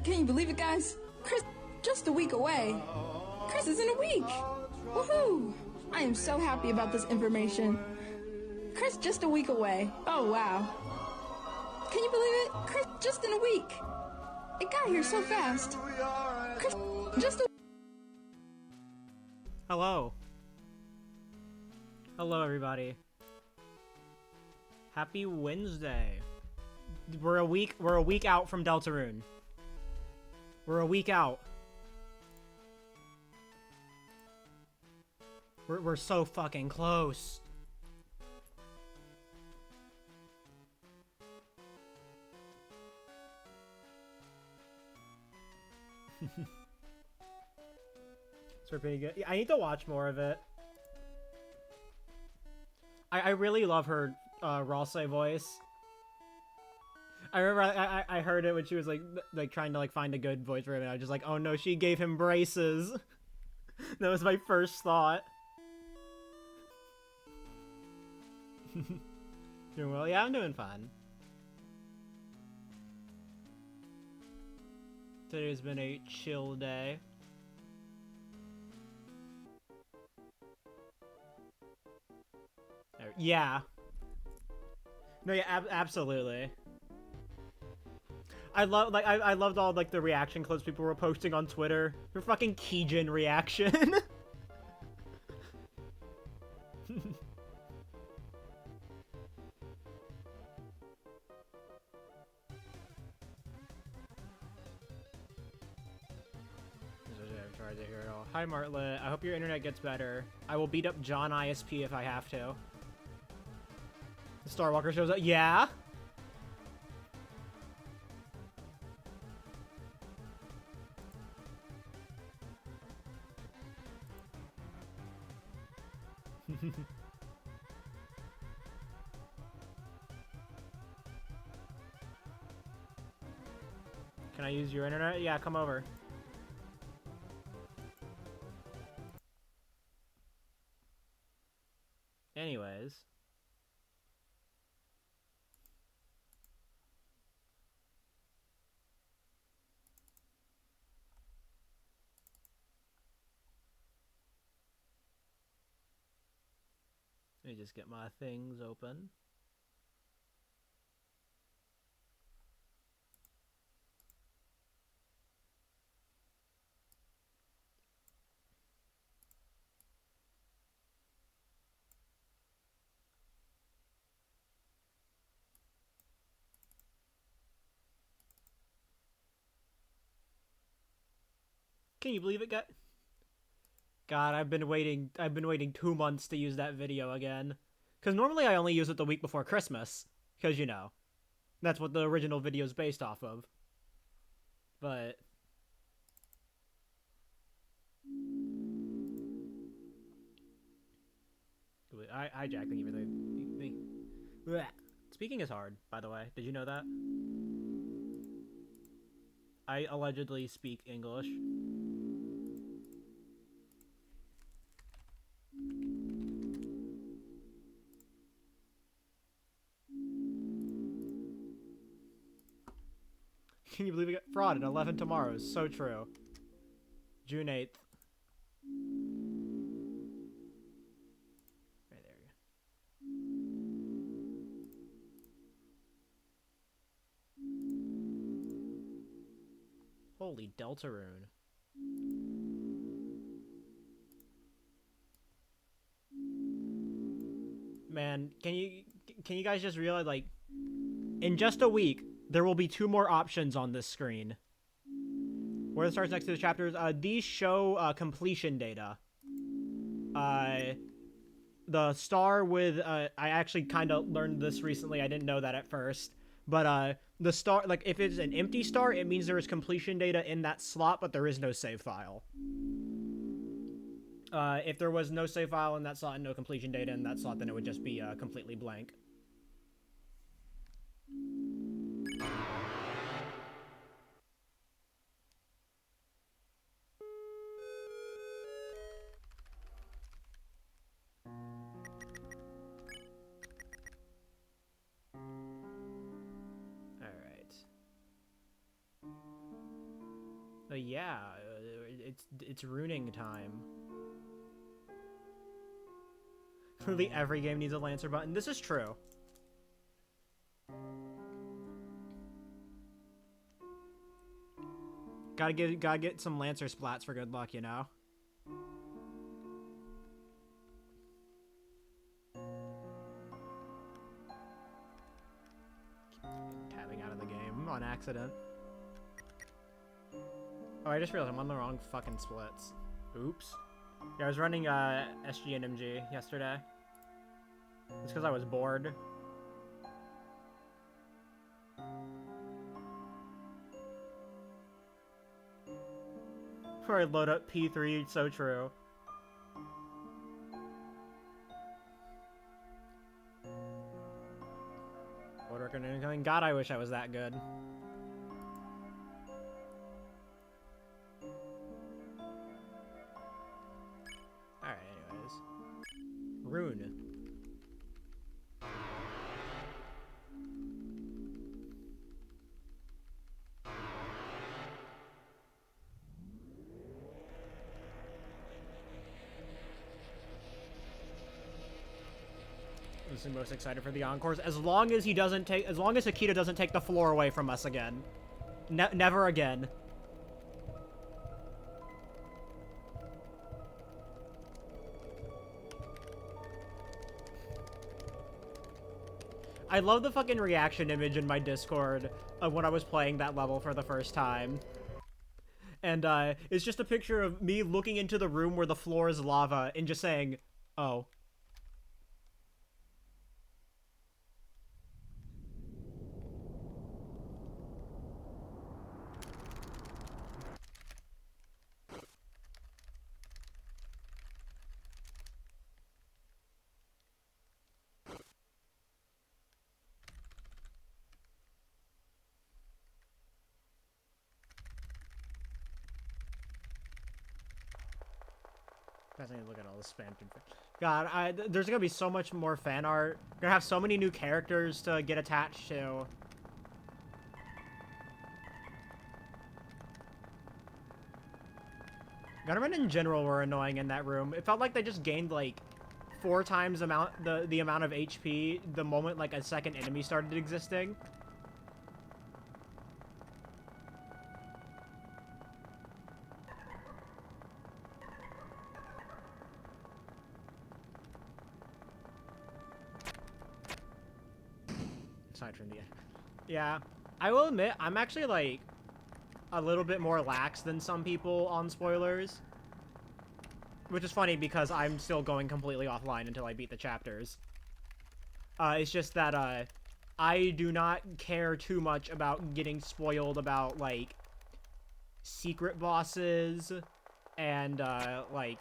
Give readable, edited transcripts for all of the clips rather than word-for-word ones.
Can you believe it, guys? Chris, just a week away. Chris is in a week. Woohoo! I am so happy about this information. Chris just a week away. Oh, wow. Can you believe it? Chris just in a week. It got here so fast. Chris just a... Hello. Hello, everybody. Happy Wednesday. We're a week out from Deltarune. We're a week out. We're so fucking close. It's pretty good. I need to watch more of it. I really love her Ralse voice. I remember I heard it when she was like trying to find a good voice for him, and I was just like, oh no, she gave him braces. That was my first thought. Doing well? Yeah, I'm doing fine. Today's been a chill day. Yeah. No, yeah, absolutely. I loved all the reaction clips people were posting on Twitter. Your fucking Keijin reaction. Hi Martlet, I hope your internet gets better. I will beat up John ISP if I have to. The Starwalker shows up. Yeah? Can I use your internet? Yeah, come over. Anyways. Let me just get my things open. Can you believe it, God, I've been waiting 2 months to use that video again. Because normally I only use it the week before Christmas. Because, you know, that's what the original video is based off of. But... hijacking everything. Speaking is hard, by the way. Did you know that? I allegedly speak English. Can you believe it got fraud at 11 tomorrows? So true. June 8th. Right there. Holy Deltarune. Man, can you guys just realize, like, in just a week, there will be 2 more options on this screen. Where it starts next to the chapters, these show completion data. The star with, I actually kind of learned this recently, I didn't know that at first. But the star, like, if it's an empty star, it means there is completion data in that slot, but there is no save file. If there was no save file in that slot and no completion data in that slot, then it would just be completely blank. Yeah, it's runing time. Literally every game needs a Lancer button. This is true. Gotta get some Lancer splats for good luck, you know? Tabbing out of the game on accident. Oh, I just realized I'm on the wrong fucking splits. Oops. Yeah, I was running SG and MG yesterday. It's because I was bored. Before I load up P3, so true. Woodworker incoming. God, I wish I was that good. Alright, anyways. Rune. I'm most excited for the encores. As long as Akita doesn't take the floor away from us again. Never again. I love the fucking reaction image in my Discord of when I was playing that level for the first time. And it's just a picture of me looking into the room where the floor is lava and just saying, oh. I need to look at all the spam. God, there's gonna be so much more fan art. We're gonna have so many new characters to get attached to. Gunnermen in general were annoying in that room. It felt like they just gained like 4 times the amount of HP the moment like a second enemy started existing. Aside from the... Yeah, I will admit, I'm actually, like, a little bit more lax than some people on spoilers. Which is funny because I'm still going completely offline until I beat the chapters. It's just that, I do not care too much about getting spoiled about, like, secret bosses and, like,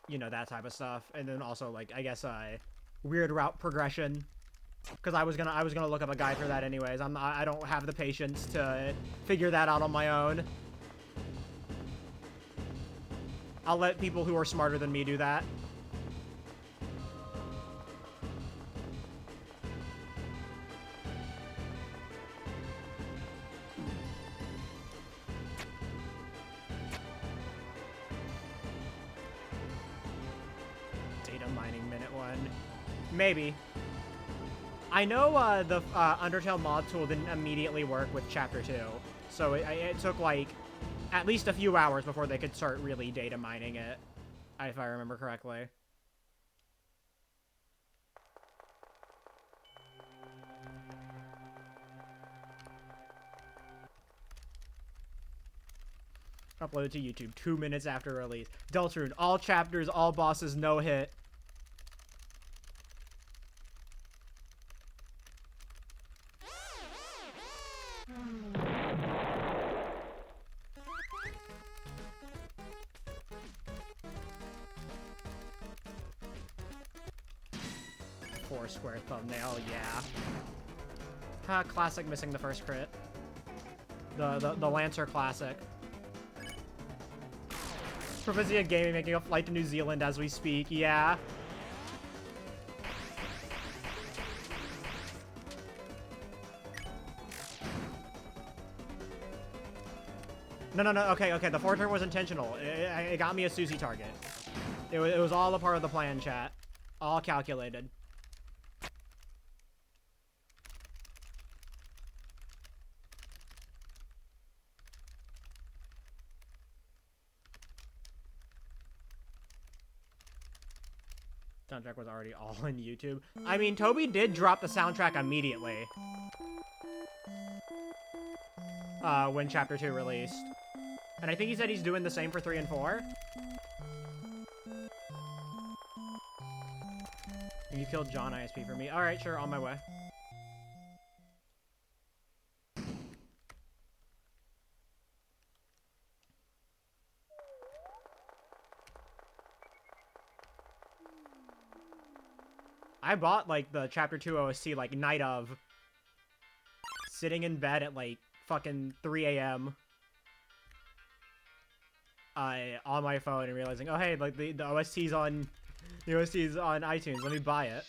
you know, that type of stuff. And then also, like, I guess, weird route progression. Because I was gonna look up a guide for that anyways. I don't have the patience to figure that out on my own. I'll let people who are smarter than me do that. Data mining minute 1. Maybe. I know the Undertale mod tool didn't immediately work with Chapter 2, so it took, like, at least a few hours before they could start really data mining it, if I remember correctly. Uploaded to YouTube 2 minutes after release. Deltarune, all chapters, all bosses, no hit. Square thumbnail, yeah. Classic missing the first crit. The Lancer classic. Provincia Gaming making a flight to New Zealand as we speak, yeah. No, no, no. Okay, okay. The 4 turn was intentional. It got me a Susie target. It was all a part of the plan, chat. All calculated. Soundtrack was already all in YouTube. I mean, Toby did drop the soundtrack immediately. When Chapter 2 released. And I think he said he's doing the same for 3 and 4. You killed John ISP for me. Alright, sure, on my way. I bought, like, the Chapter 2 OST, like, night of. Sitting in bed at, like, fucking 3 a.m. On my phone and realizing, oh, hey, like, the OST's on... The OST's on iTunes. Let me buy it.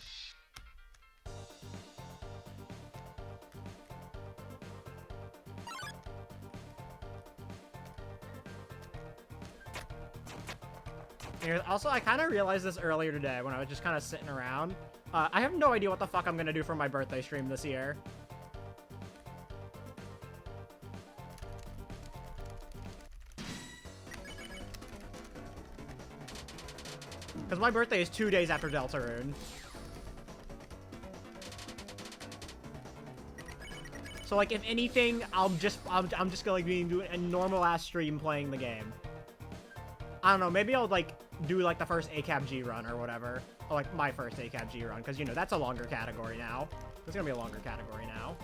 And also, I kind of realized this earlier today when I was just kind of sitting around. I have no idea what the fuck I'm gonna do for my birthday stream this year. Because my birthday is 2 days after Deltarune. So, like, if anything, I'm just gonna, like, be doing a normal-ass stream playing the game. I don't know, maybe I'll, like, do, like, the first ACAB G run or whatever. Or, like, my first ACAB G run, because, you know, that's a longer category now. It's gonna be a longer category now.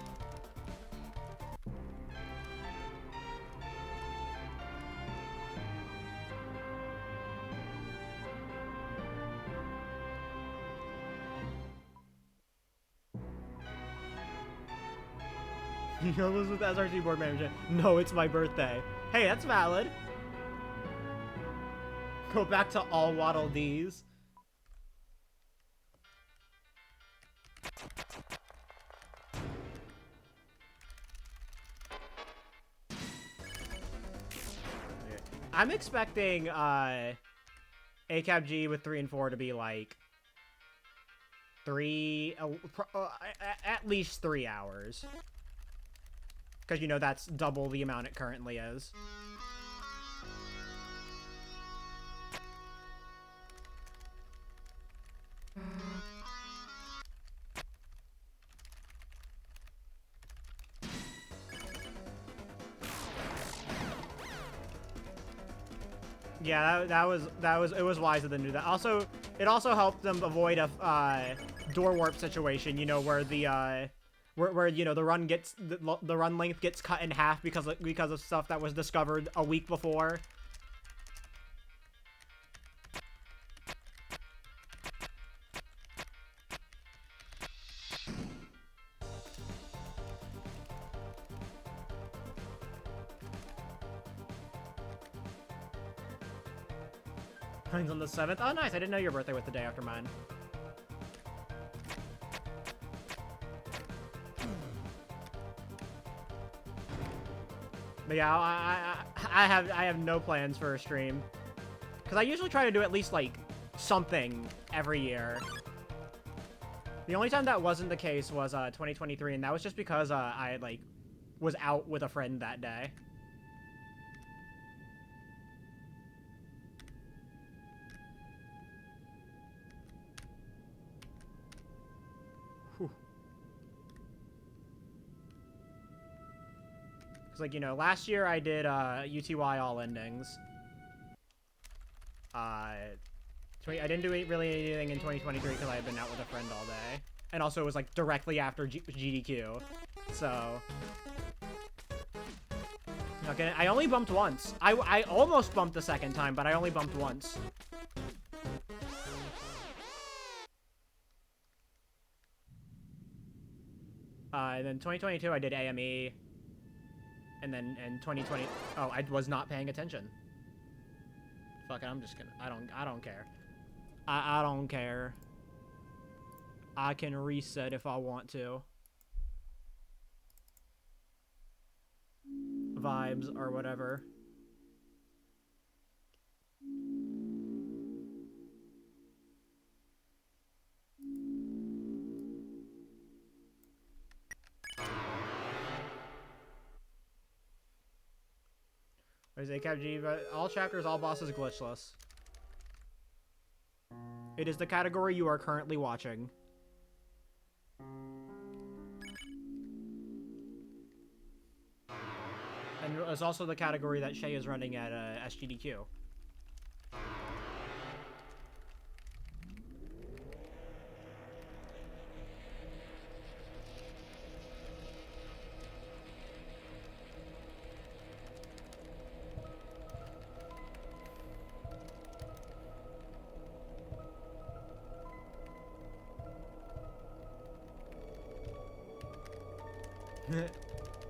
Elizabeth SRC board manager. No, it's my birthday. Hey, that's valid. Go back to all Waddle Dees. I'm expecting ACAB G with 3 and 4 to be like at least 3 hours. Because, you know, that's double the amount it currently is. Yeah, it was wise of them to do that. Also, it also helped them avoid a door warp situation, you know, where the where you know the run length gets cut in half because of stuff that was discovered a week before. Mine's on the 7th. Oh, nice. I didn't know your birthday was the day after mine. But yeah, I have no plans for a stream. Because I usually try to do at least, like, something every year. The only time that wasn't the case was 2023, and that was just because I, like, was out with a friend that day. Like, you know, last year I did UTY all endings. I didn't do really anything in 2023 because I had been out with a friend all day, and also it was like directly after GDQ. So okay, I only bumped once. I almost bumped the second time, but I only bumped once. And then 2022 I did AME. And then in 2020, oh, I was not paying attention. Fuck it, I'm just gonna, I don't care. I don't care. I can reset if I want to. Vibes or whatever. There's ACAB but all chapters, all bosses glitchless. It is the category you are currently watching. And it's also the category that Shay is running at SGDQ.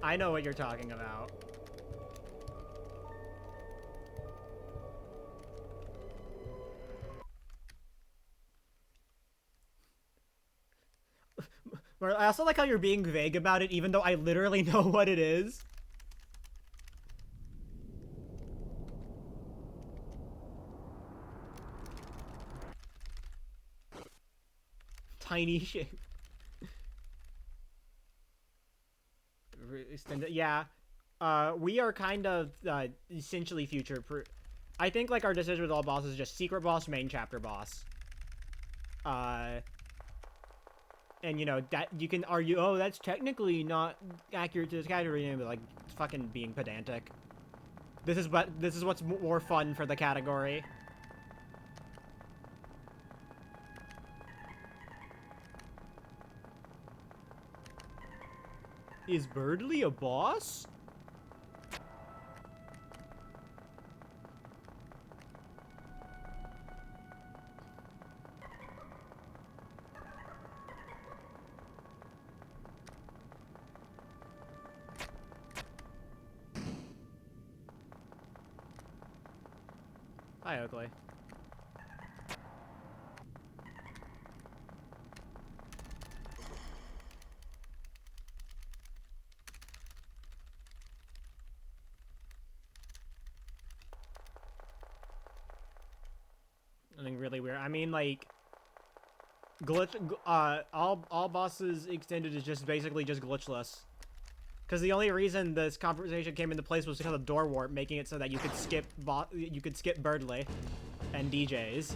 I know what you're talking about. I also like how you're being vague about it, even though I literally know what it is. Tiny shape. Yeah. We are kind of essentially future-proof. I think like our decision with all bosses is just secret boss, main chapter boss. And you know that you can argue, oh, that's technically not accurate to this category, but like it's fucking being pedantic. This is what's more fun for the category. Is Birdly a boss? Hi, Oakley. Something really weird. I mean, like, all bosses extended is just basically just glitchless. Because the only reason this conversation came into place was because of Door Warp, making it so that you could skip Birdly and DJs.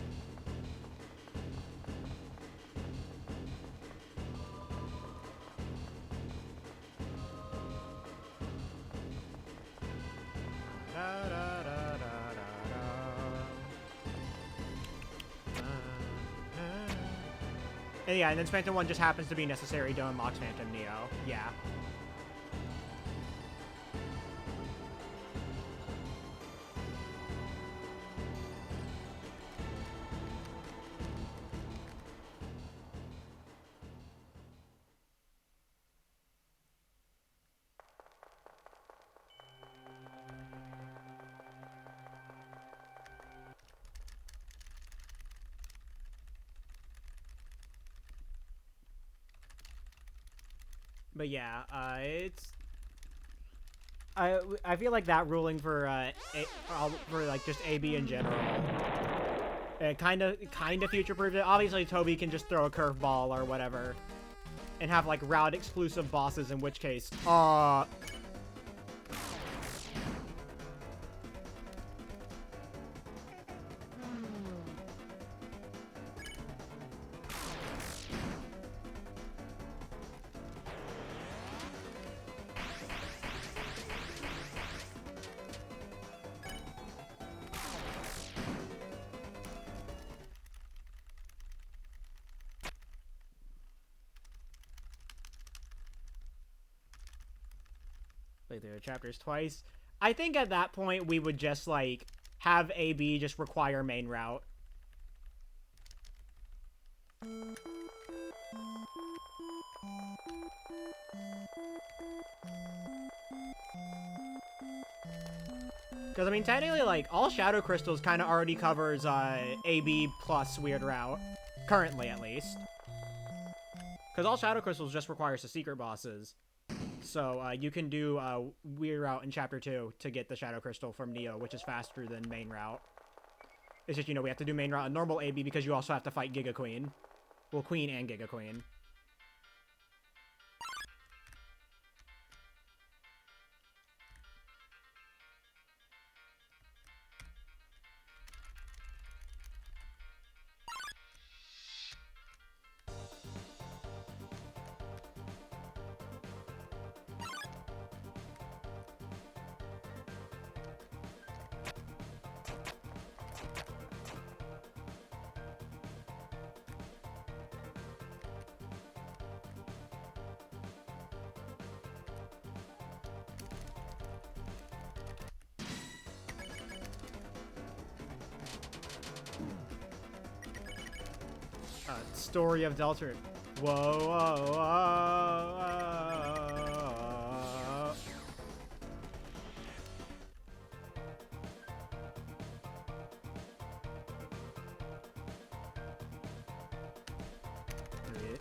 And yeah, and then Phantom 1 just happens to be necessary to unlock Phantom Neo. Yeah. But yeah, I feel like that ruling for like just AB in general, kind of future-proof it. Obviously, Toby can just throw a curveball or whatever, and have like route exclusive bosses. In which case, play through the chapters twice. I think at that point we would just like have AB just require main route. Because, I mean, technically, like, all Shadow Crystals kind of already covers, AB plus Weird Route. Currently, at least. Because all Shadow Crystals just requires the secret bosses. So, you can do, Weird Route in Chapter 2 to get the Shadow Crystal from Neo, which is faster than Main Route. It's just, you know, we have to do Main Route on normal AB because you also have to fight Giga Queen. Well, Queen and Giga Queen. Story of Deltarune. Whoa, whoa, whoa, whoa.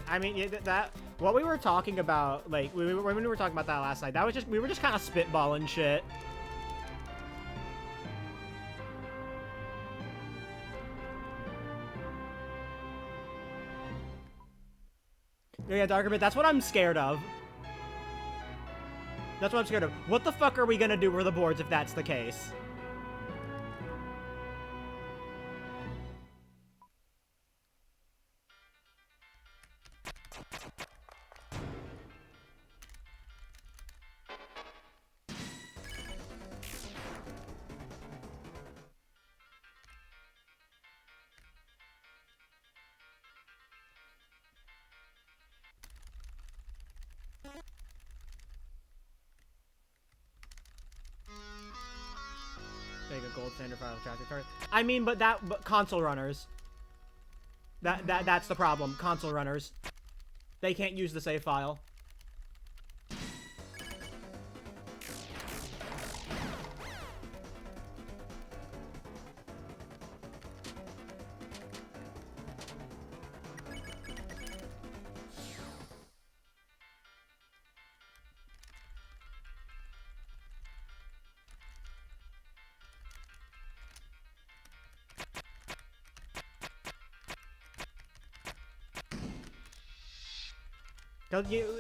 I mean, that what we were talking about, like when we were talking about that last night, that was just we were just kind of spitballing shit. Yeah, Darkerbit, that's what I'm scared of. That's what I'm scared of. What the fuck are we gonna do with the boards if that's the case? Make a gold standard file traffic card. I mean, but console runners. That's the problem. Console runners. They can't use the save file.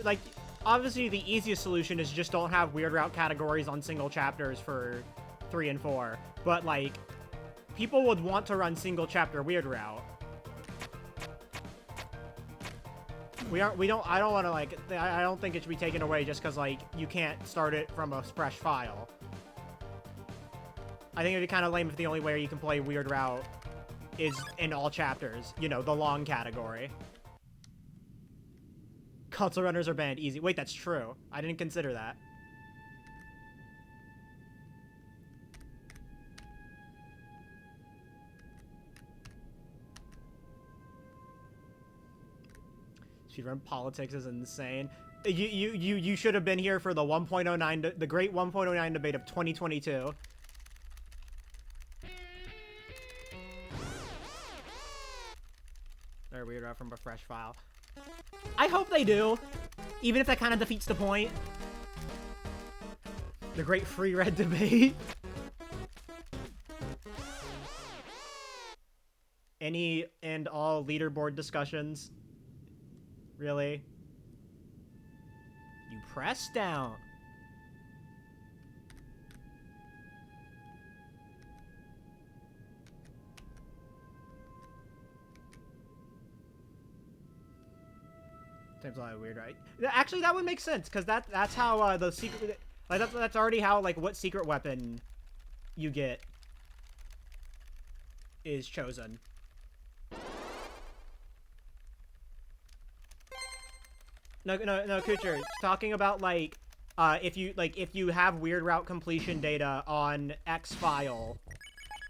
Like, obviously the easiest solution is just don't have weird route categories on single chapters for 3 and 4. But, like, people would want to run single chapter weird route. I don't want to, like, I don't think it should be taken away just because, like, you can't start it from a fresh file. I think it'd be kind of lame if the only way you can play weird route is in all chapters. You know, the long category. Console runners are banned. Easy. Wait, that's true. I didn't consider that. Speedrun politics is insane. You should have been here for the 1.09, the great 1.09 debate of 2022. They're weird out from a fresh file. I hope they do, even if that kind of defeats the point. The great free red debate. Any and all leaderboard discussions. Really? You press down. Seems a lot of weird, right? Actually, that would make sense because that's how the secret, like that's already how like what secret weapon you get is chosen. No, Kucher, talking about like if you have weird route completion data on X file,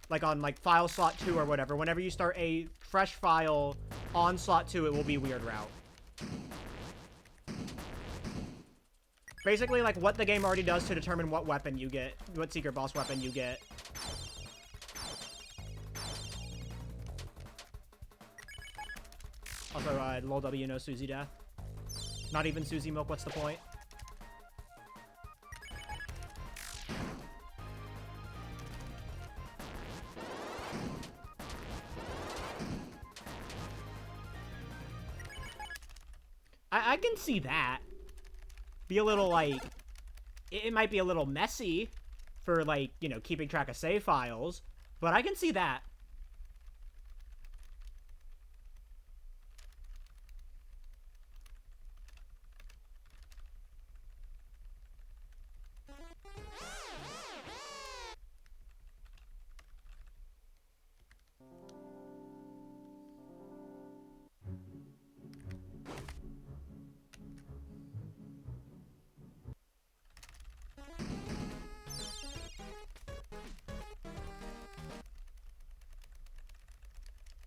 like on like file slot 2 or whatever, whenever you start a fresh file on slot 2, it will be weird route. Basically, like, what the game already does to determine what weapon you get, what secret boss weapon you get. Also, lol W, no Susie death. Not even Susie milk, what's the point? I can see that. Be a little, like, it might be a little messy for, like, you know, keeping track of save files, but I can see that.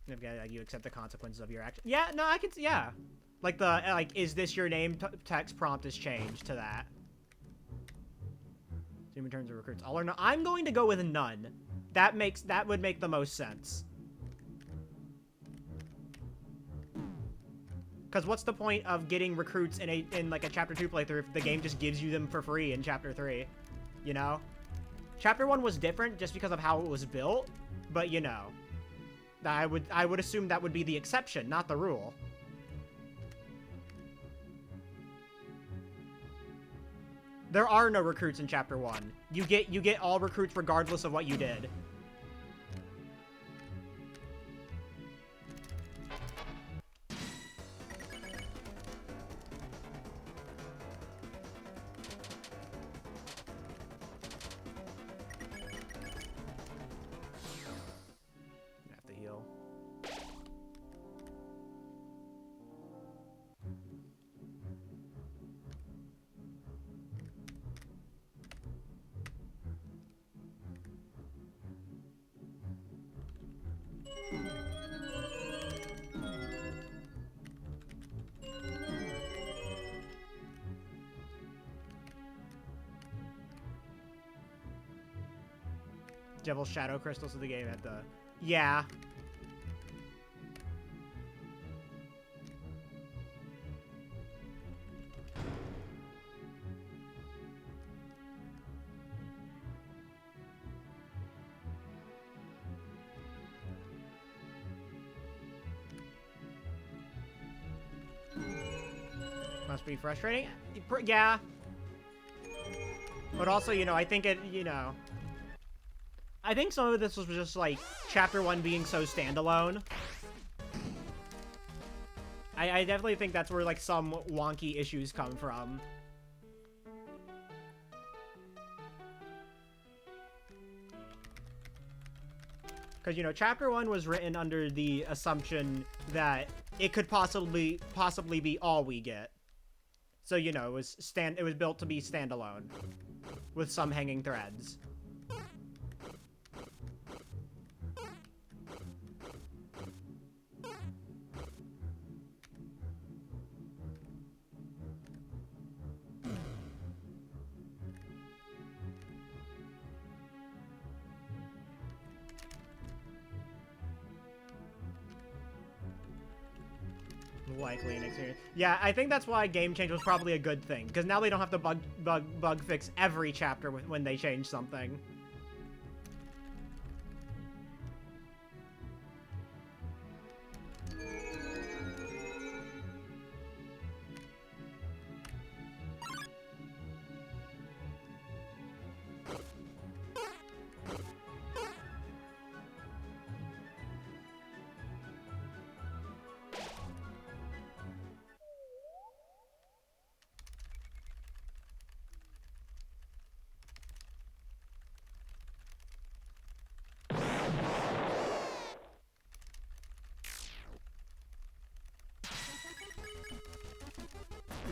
Okay, like you accept the consequences of your action. Yeah, no, I can. Yeah, like is this your name? Text prompt is changed to that. Team returns or recruits all or none. I'm going to go with none. That would make the most sense. Because what's the point of getting recruits in like a chapter 2 playthrough if the game just gives you them for free in chapter 3? You know? Chapter 1 was different just because of how it was built, but you know. I would assume that would be the exception, not the rule. There are no recruits in chapter 1. You get all recruits regardless of what you did. Devil's Shadow Crystals of the game at the... Yeah. Must be frustrating. Yeah. But also, you know, I think it, you know... I think some of this was just, like, Chapter 1 being so standalone. I definitely think that's where, like, some wonky issues come from. Because, you know, Chapter 1 was written under the assumption that it could possibly be all we get. So, you know, it was built to be standalone. With some hanging threads. Likely an experience. Yeah, I think that's why game change was probably a good thing, because now they don't have to bug fix every chapter when they change something.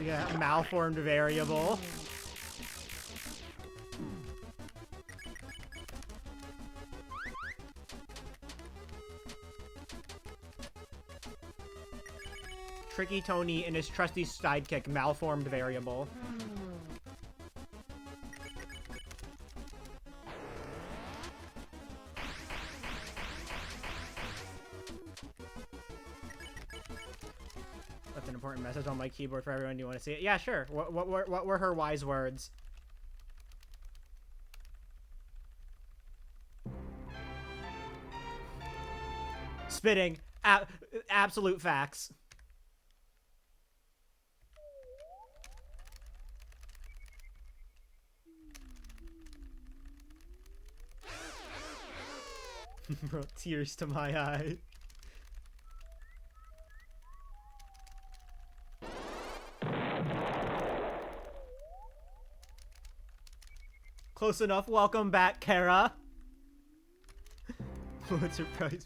Yeah, malformed variable. Tricky Tony and his trusty sidekick, malformed variable. That's an important message on my keyboard for everyone. Do you want to see it? Yeah, sure. What were her wise words? Spitting. Absolute facts. Brought tears to my eye. Close enough. Welcome back, Kara. What surprised me.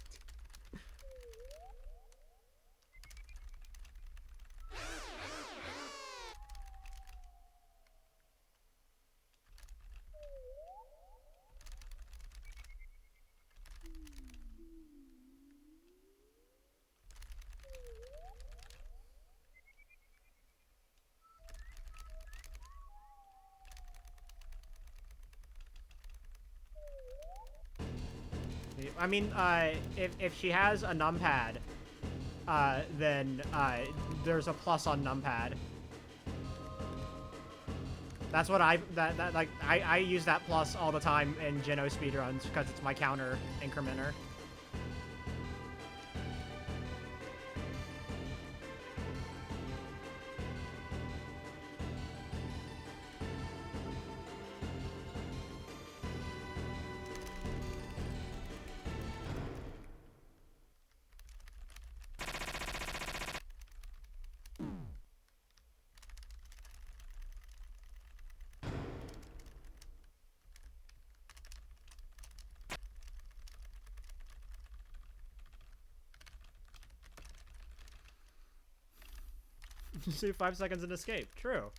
you. I mean, if she has a numpad, then there's a plus on numpad. That's what I use that plus all the time in Geno speedruns because it's my counter incrementer. Just do 5 seconds and escape. True.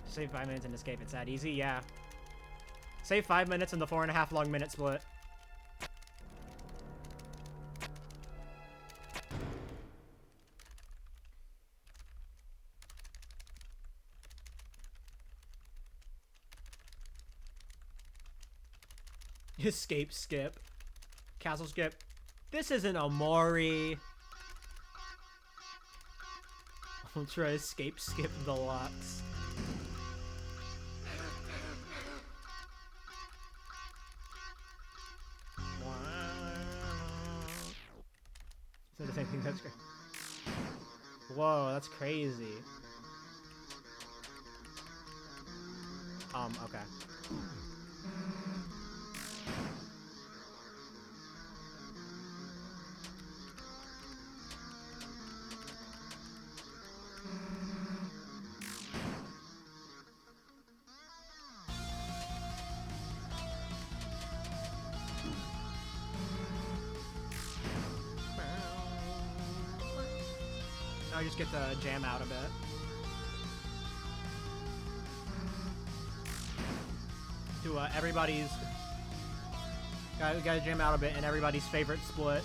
Save 5 minutes and escape. It's that easy? Yeah. Save 5 minutes in the 4.5 long minute split. Escape skip. Castle skip. This isn't Omori. Ultra escape skip deluxe. So the same thing. That's great. Whoa, that's crazy. Okay. Now just get the jam out a bit. To everybody's... Gotta jam out a bit in everybody's favorite split.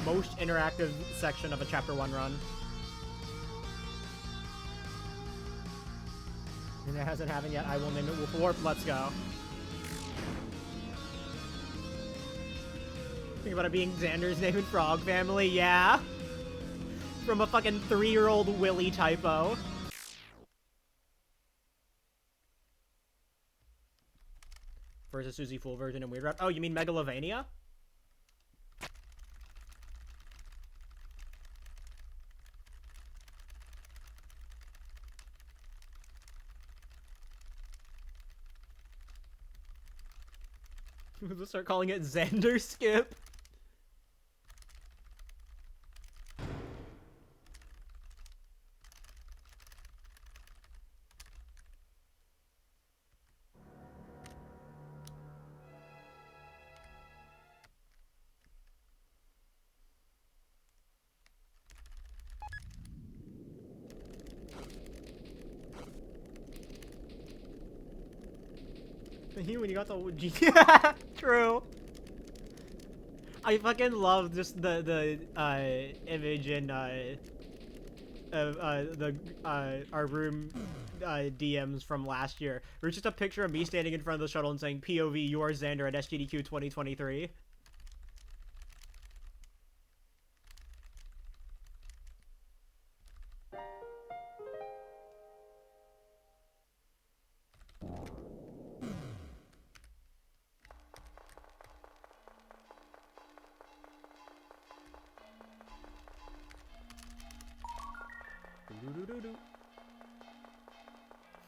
Most interactive section of a Chapter 1 run. And it hasn't happened yet. I will name it Wolf Warp. Let's go. Think about it being Xander's name in Frog Family, yeah. From a fucking 3-year-old Willy typo. Versus Susie full version and Weird Rap. Oh, you mean Megalovania? We'll start calling it Xander Skip. When you got the true. I fucking love just the image in our room DMs from last year. Where it's just a picture of me standing in front of the shuttle and saying POV your Xander at SGDQ 2023.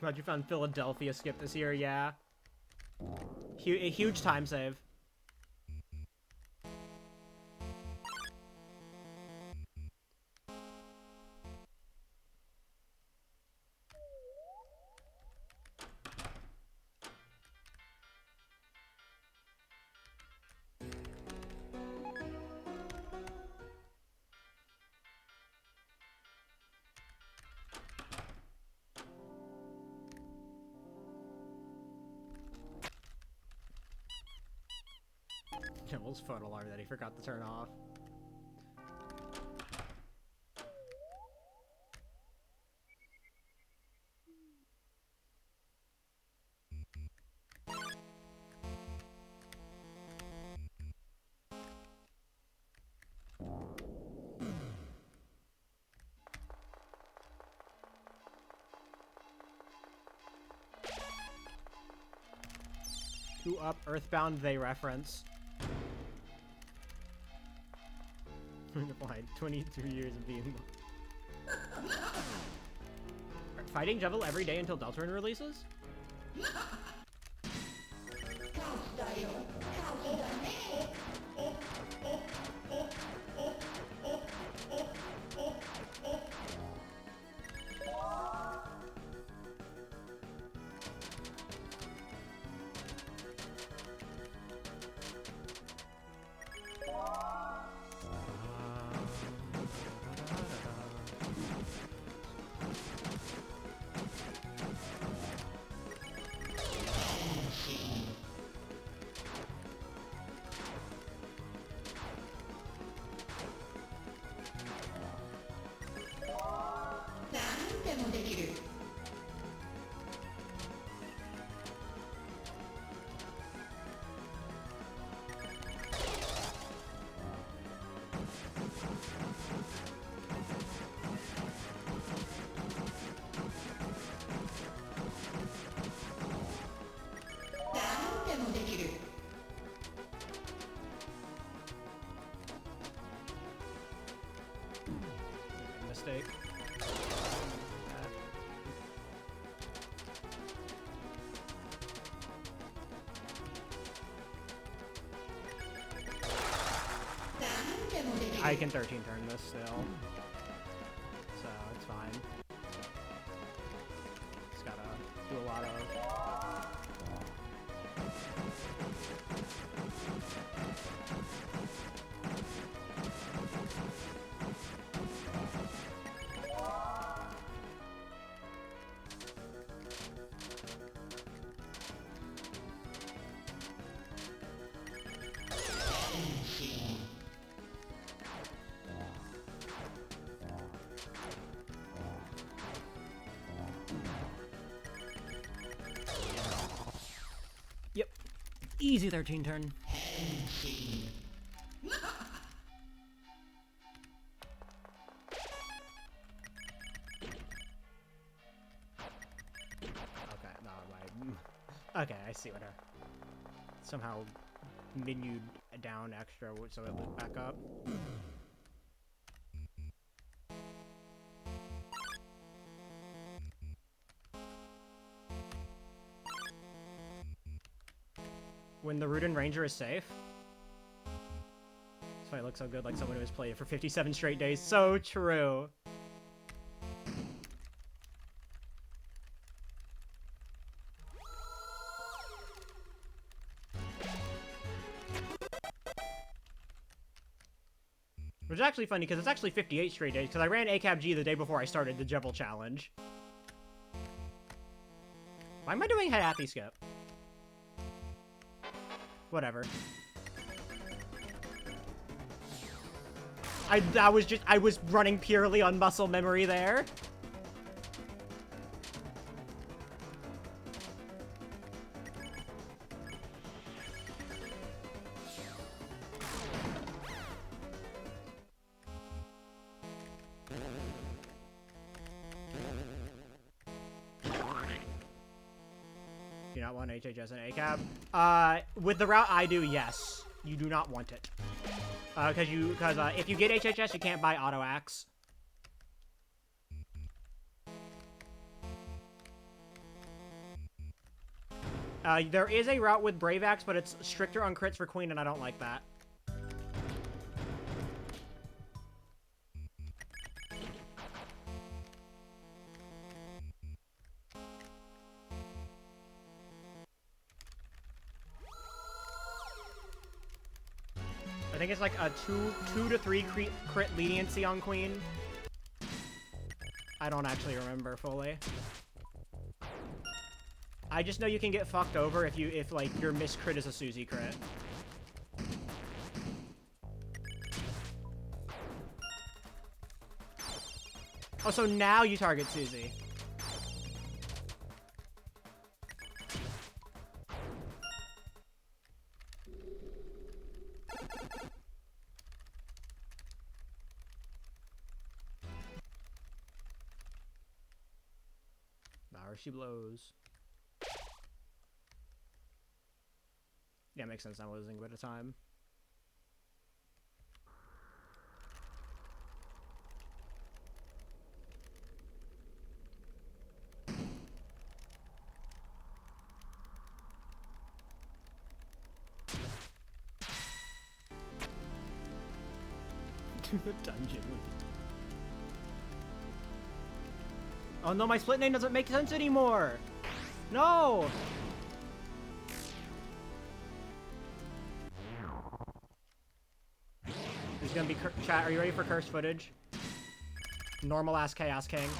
Glad you found Philadelphia skip this year, yeah. A huge time save. Kimball's photo alarm that he forgot to turn off. Two up, Earthbound, they reference. Behind 23 years of being... Fighting Jevil every day until Deltarune releases? Mistake. I can 13 turn this still, so it's fine. Just gotta do a lot of... Yep. Easy 13 turn. Okay, no, okay, I see what somehow menued down extra so it lit back up. When the Rudin Ranger is safe. That's why it looks so good, like someone who has played it for 57 straight days. So true. Which is actually funny, because it's actually 58 straight days, because I ran ACAB G the day before I started the Jevil Challenge. Why am I doing Happy Skip? Whatever. I was running purely on muscle memory there. Do you not want HHS and ACAB? With the route I do, yes. You do not want it. Because if you get HHS, you can't buy Auto Axe. There is a route with Brave Axe, but it's stricter on crits for Queen, and I don't like that. I think it's like a 2 to 3 crit leniency on Queen. I don't actually remember fully. I just know you can get fucked over if like your miss crit is a Susie crit. Oh, so now you target Susie. Now she blows. Yeah, makes sense. I'm losing a bit of time. The dungeon. Oh no, my split name doesn't make sense anymore! No! There's gonna be chat. Are you ready for cursed footage? Normal ass Chaos King.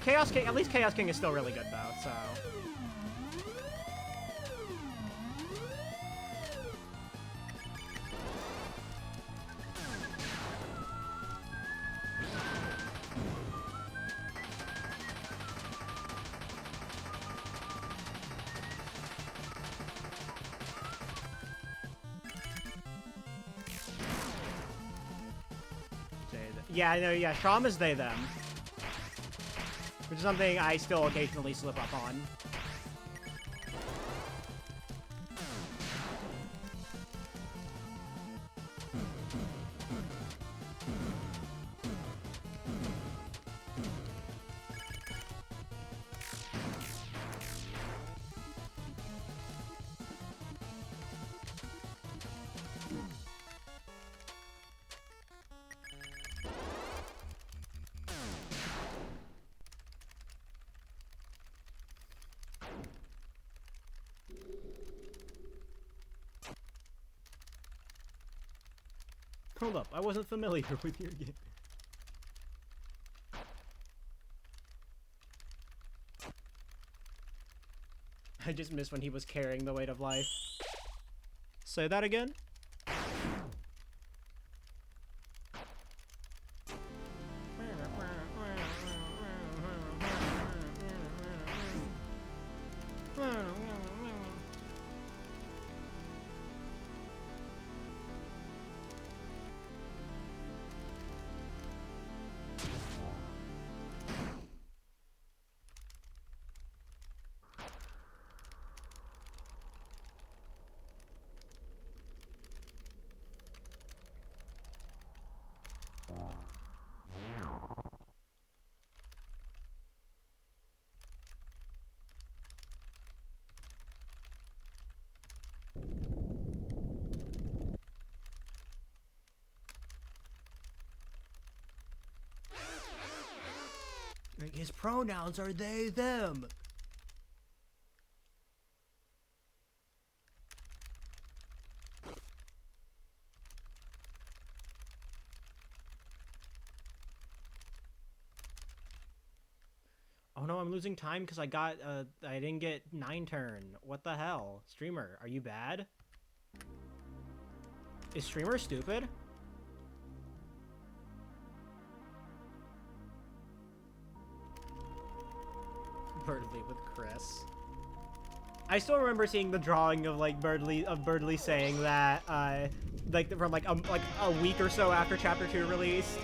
Chaos King, at least Chaos King is still really good though, so. Yeah, I know, yeah, Shram is they, them. Which is something I still occasionally slip up on. Hold up, I wasn't familiar with your game. I just missed when he was carrying the weight of life. Say that again? His pronouns are they, them. Oh no, I'm losing time because I didn't get 9 turn. What the hell? Streamer, are you bad? Is Streamer stupid? Birdly with Chris. I still remember seeing the drawing of like Birdly saying that like from like a week or so after Chapter 2 released.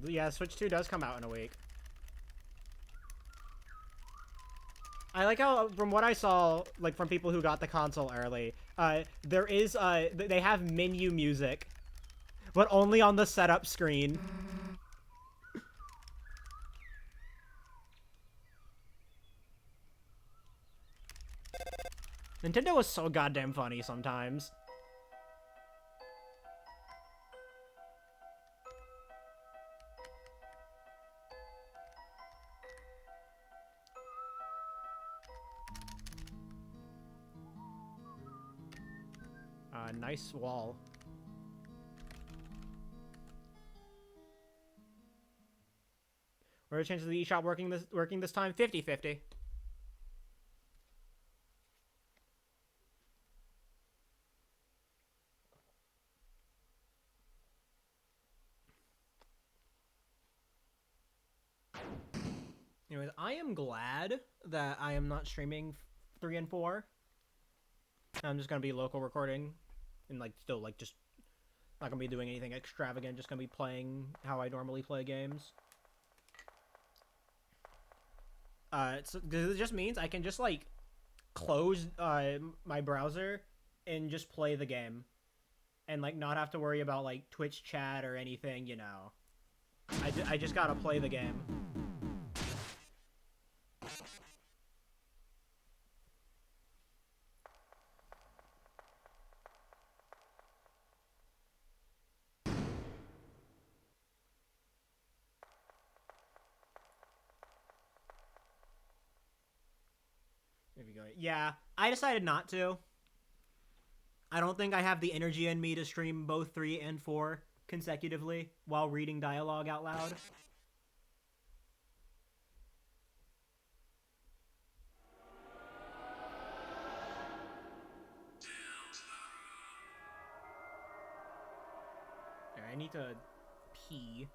Yeah, Switch 2 does come out in a week. I like how, from what I saw, like, from people who got the console early, there is, they have menu music, but only on the setup screen. Nintendo is so goddamn funny sometimes. Nice wall. What are the chances of the eShop working this time? 50-50. Anyways, I am glad that I am not streaming 3 and 4. I'm just gonna be local recording, and like still like just not gonna be doing anything extravagant. Just gonna be playing how I normally play games. It just means I can just like close my browser and just play the game, and like not have to worry about like Twitch chat or anything. You know, I just gotta play the game. Yeah, I decided not to. I don't think I have the energy in me to stream both 3 and 4 consecutively while reading dialogue out loud. I need to pee.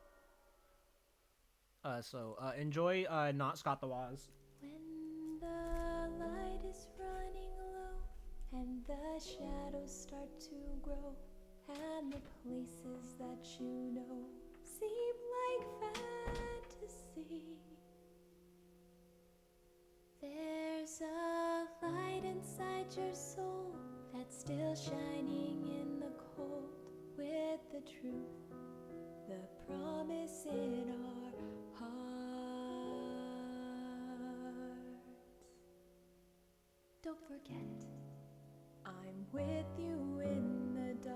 Enjoy Not Scott the Woz. When the light is running low and the shadows start to grow and the places that you know seem like fantasy, there's a light inside your soul that's still shining in the cold with the truth, the promise in our hearts. Don't forget, I'm with you in the dark.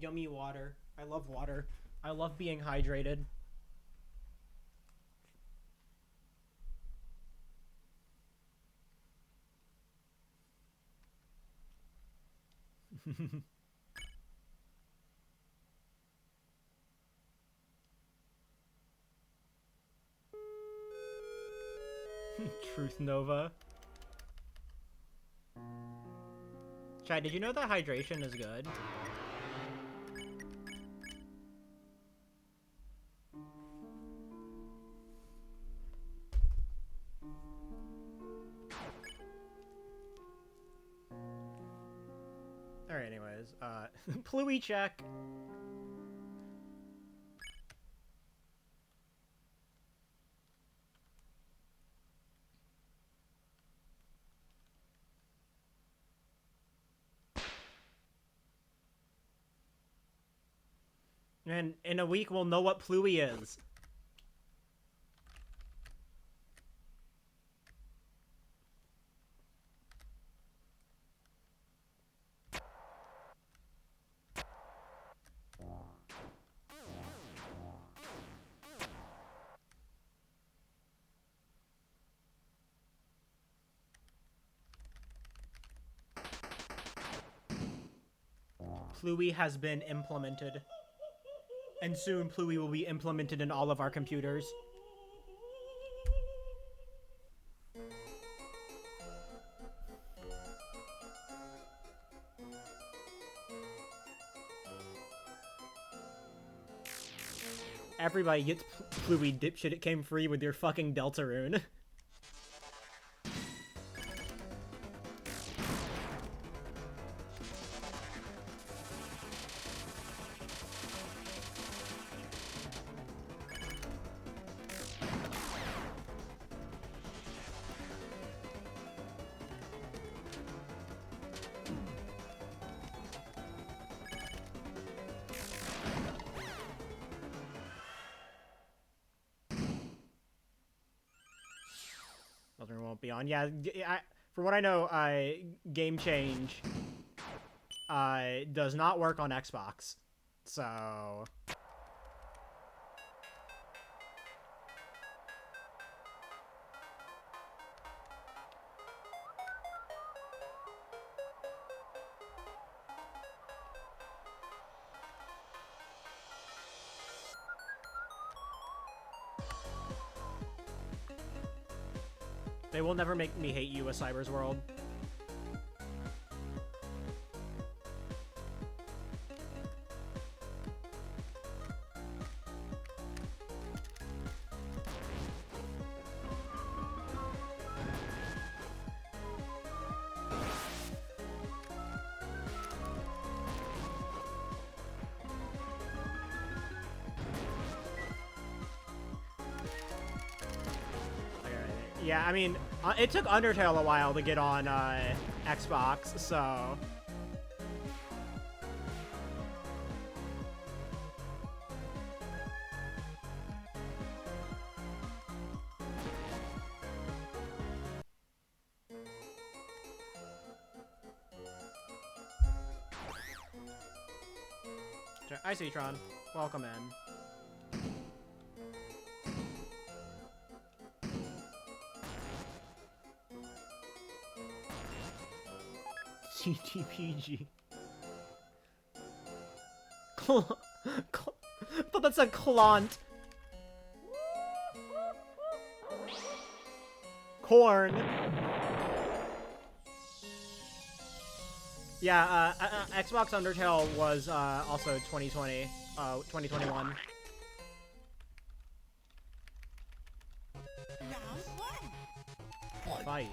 Yummy water. I love water. I love being hydrated. Truth Nova. Chad, did you know that hydration is good? Alright, anyways, Pluie check. And in a week, we'll know what Pluie is. Pluie has been implemented. And soon Pluie will be implemented in all of our computers. Everybody gets Pluie, dipshit. It came free with your fucking Deltarune. Won't be on. Yeah, from what I know, Game Change does not work on Xbox. So they will never make me hate you, a Cyber's World. Yeah, I mean, it took Undertale a while to get on Xbox, so... I see, Tron. Welcome in. CTPG. Thought that said Clant. Corn. Yeah, Xbox Undertale was also 2020, 2021. Fight.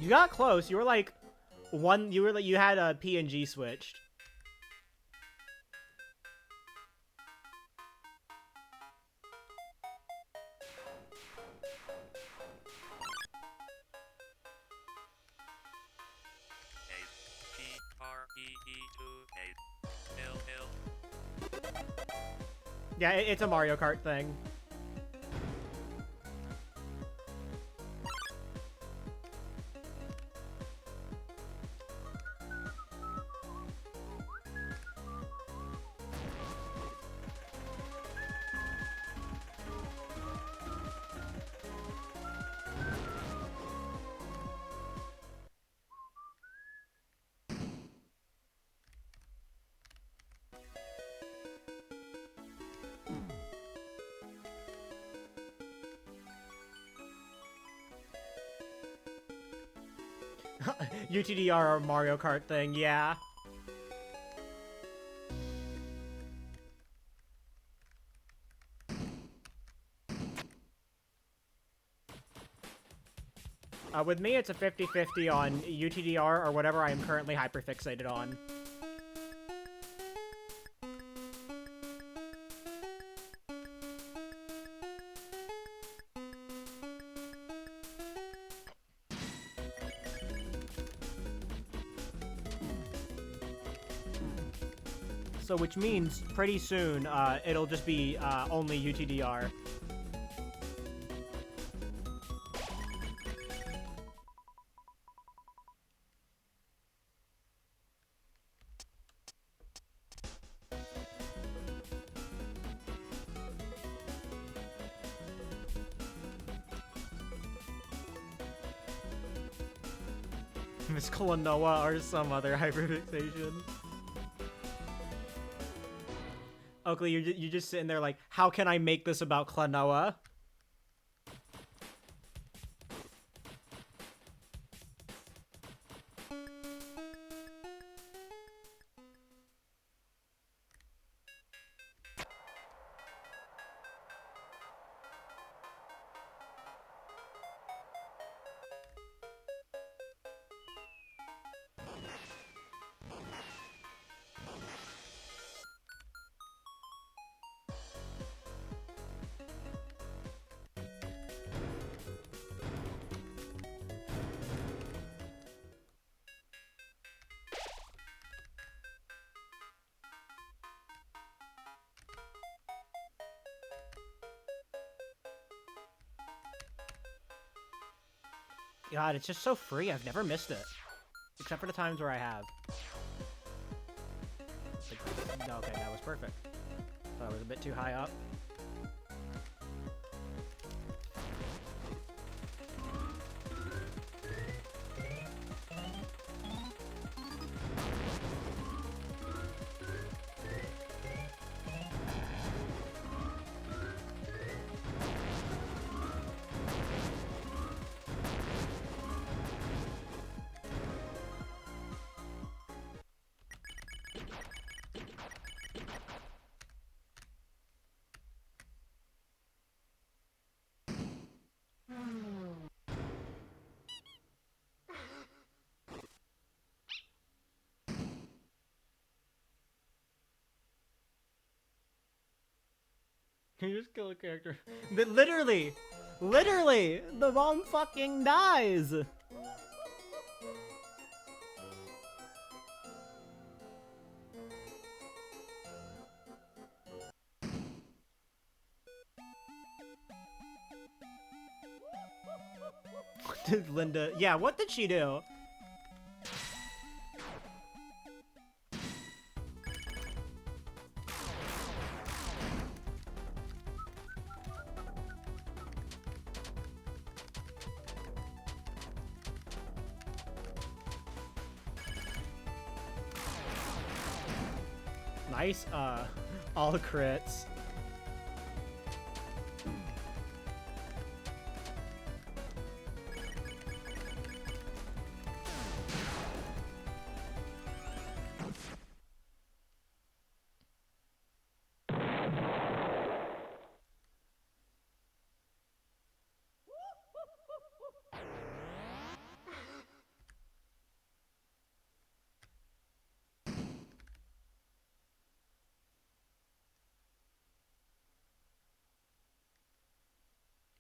You got close. You were like one. You had a PNG switched. Yeah, it's a Mario Kart thing. UTDR or Mario Kart thing, yeah. With me, it's a 50-50 on UTDR or whatever I am currently hyperfixated on. So, which means pretty soon, it'll just be only UTDR. Miss Klonoa or some other hyperfixation. Oakley, you're just sitting there like, how can I make this about Klonoa? God, it's just so free. I've never missed it. Except for the times where I have. Like, okay, that was perfect. Thought I was a bit too high up. Can you just kill a character? But literally, the mom fucking dies. What did Linda? Yeah, what did she do? Nice, all crits.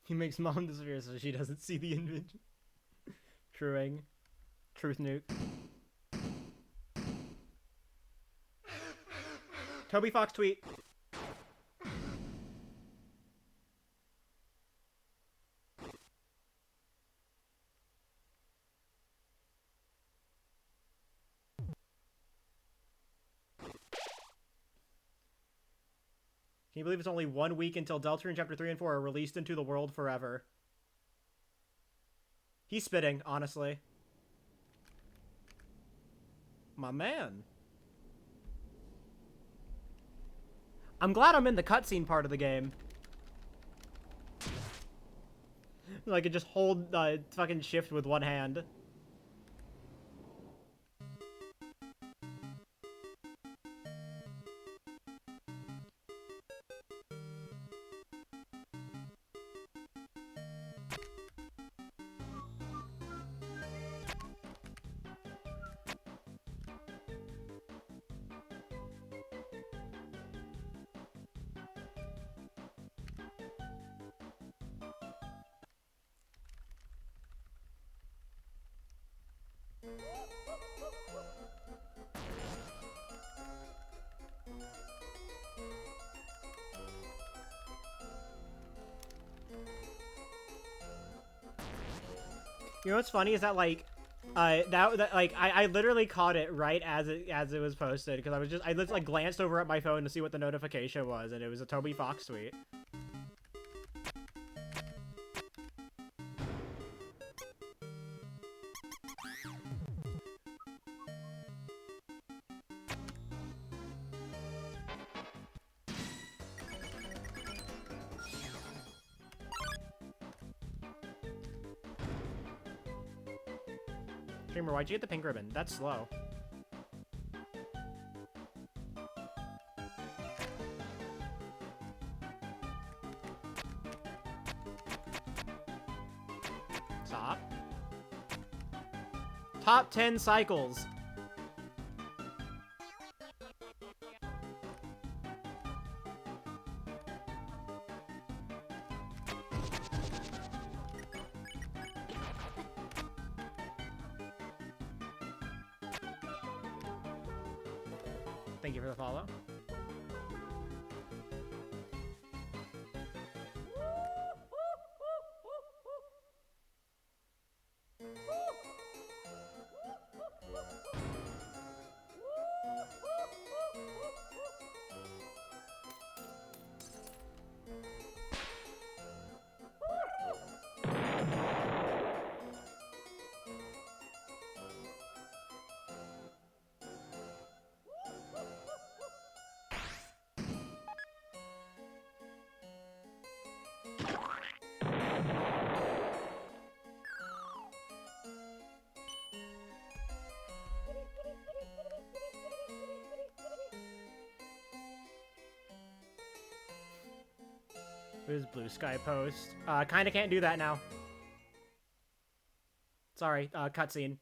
He makes mom disappear so she doesn't see the invention. Truing. Truth nuke. Toby Fox tweet. Can you believe it's only 1 week until Deltarune Chapter 3 and 4 are released into the world forever? He's spitting, honestly. My man. I'm glad I'm in the cutscene part of the game. I could just hold fucking shift with one hand. You know what's funny is that like, I literally caught it right as it was posted because I just like glanced over at my phone to see what the notification was and it was a Toby Fox tweet. Dreamer, why'd you get the pink ribbon? That's slow. Stop. Top 10 cycles. Thank you for the follow. Where's Blue Sky Post? Kinda can't do that now. Sorry, cutscene.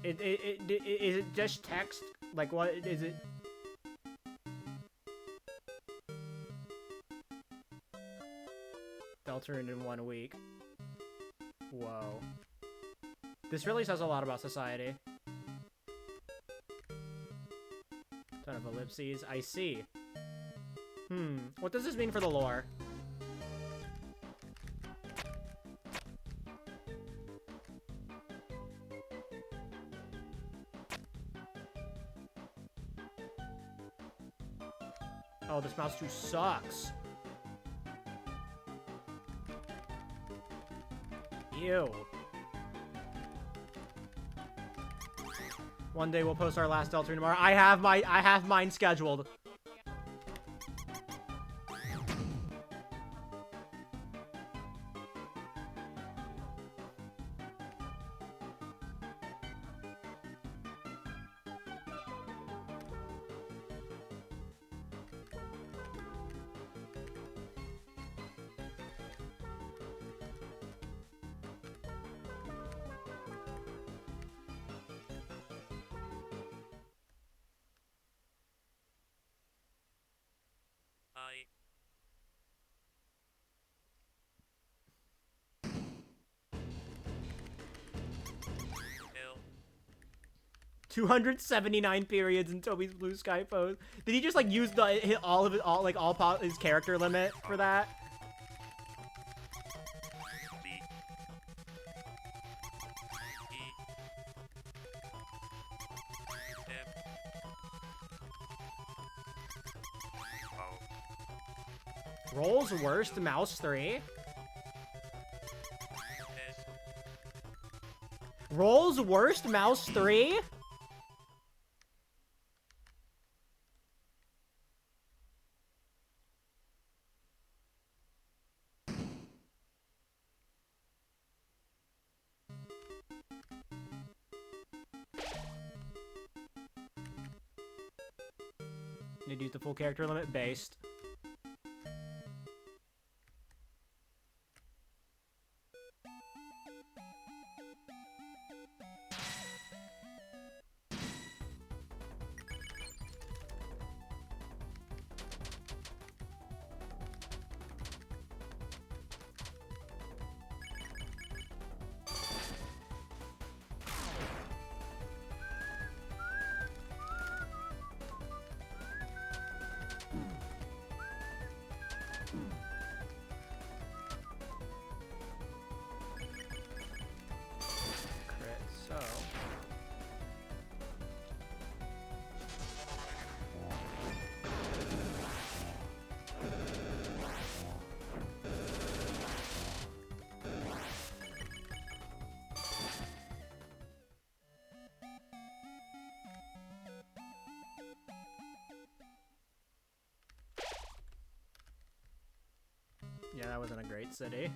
Is it just text? Like, what is it? They'll turn in 1 week. Whoa. This really says a lot about society. Ton of ellipses. I see. What does this mean for the lore? Oh, this mouse 2 sucks. Ew. One day we'll post our last Deltarune tomorrow. I have mine scheduled. I 279 periods in Toby's Blue Sky pose. Did he just like use the hit all of it, his character limit for that? B E M O Roll's worst mouse 3. S Roll's worst mouse 3. Need to use the full character limit based. Crit, so. Yeah, that wasn't a great city.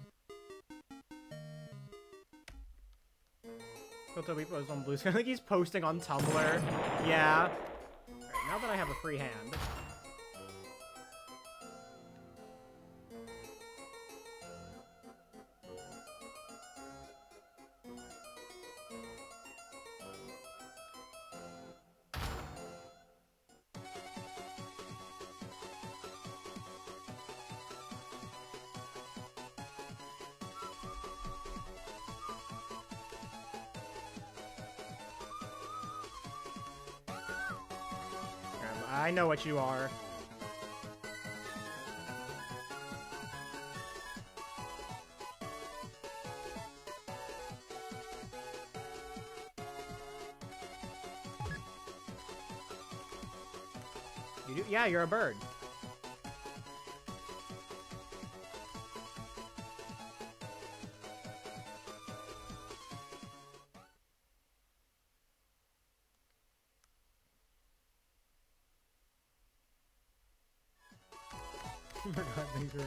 Filter we post on Blue Sky. I think he's posting on Tumblr. Yeah. Alright, now that I have a free hand. I know what you are. You do? Yeah, you're a bird. Oh my god, thanks for...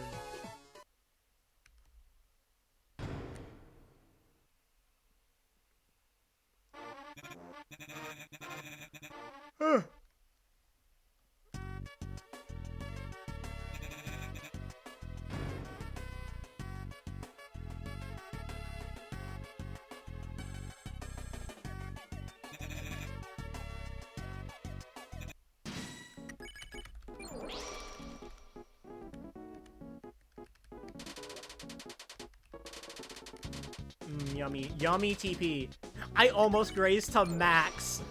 Yummy. Yummy TP. I almost grazed to max.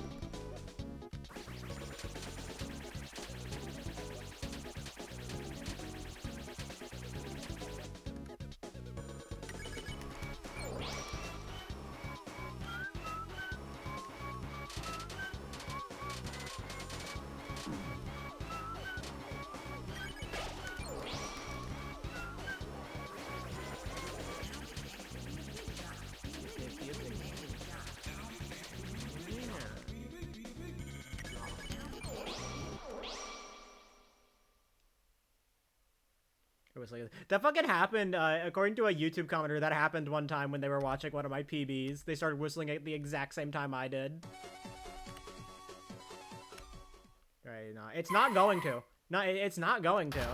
That fucking happened, according to a YouTube commenter, that happened one time when they were watching one of my PBs. They started whistling at the exact same time I did. Right, no, it's not going to. No, it's not going to.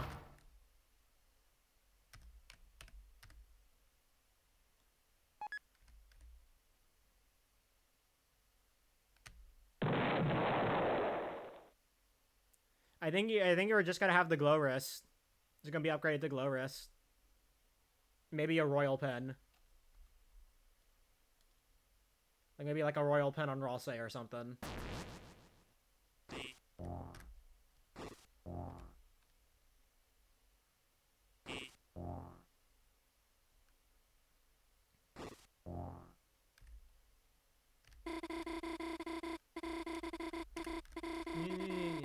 I think you're just gonna have the glow wrist. It's gonna be upgraded to glow wrist. Maybe a royal pen. Like maybe like a royal pen on Ralsei or something.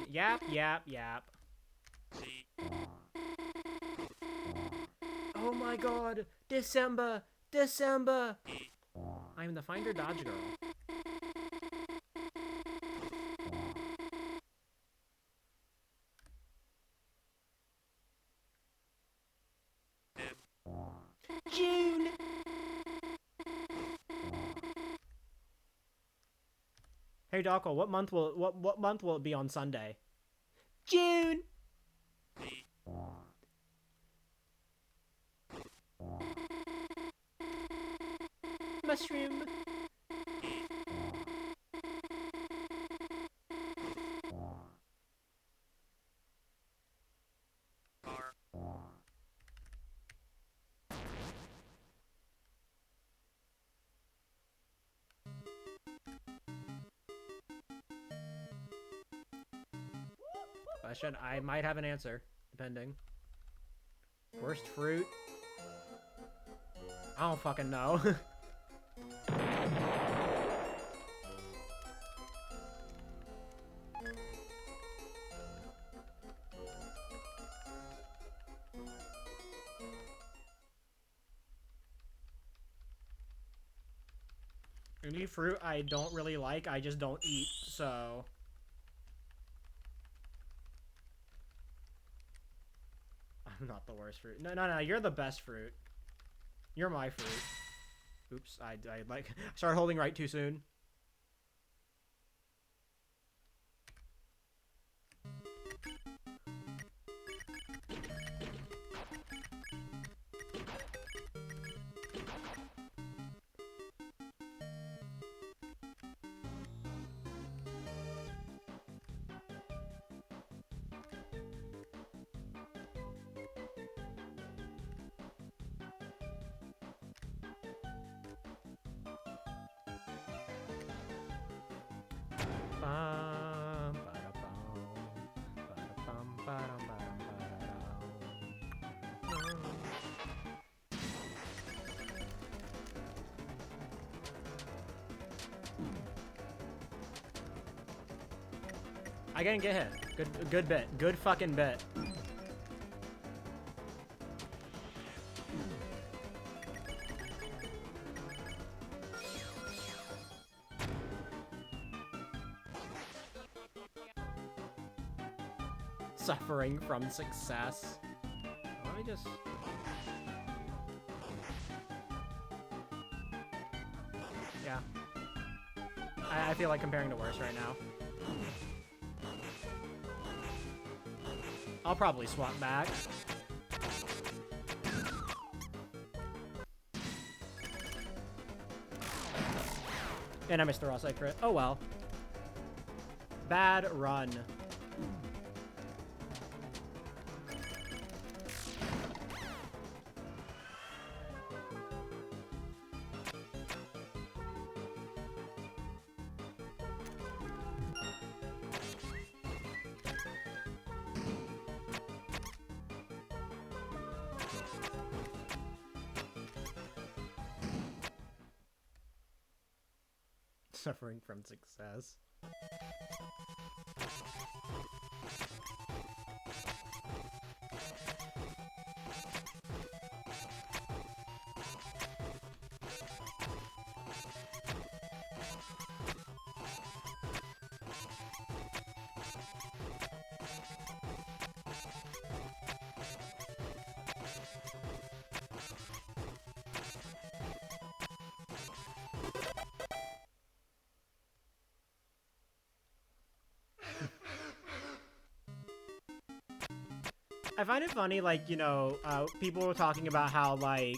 Yap, yap, yap. Oh my god! December! December! I'm the Finder Dodge Girl. June! Hey Dockle, what month will it be on Sunday? June! Mushroom. Question, I might have an answer, depending. Worst fruit? I don't fucking know. Any fruit I don't really like, I just don't eat, so... I'm not the worst fruit. No, you're the best fruit. You're my fruit. Oops, I started holding right too soon. Ba-da-bum, ba-da-bum, ba-da-bum, ba-dum, ba-dum, ba-da-dum. I didn't get hit. Good bit. Good fucking bit. Suffering from success. Let me just... Yeah. I feel like comparing to worse right now. I'll probably swap back. And I missed the raw side crit. Oh well. Bad run. Suffering from success. I find it funny, like, you know, people were talking about how, like,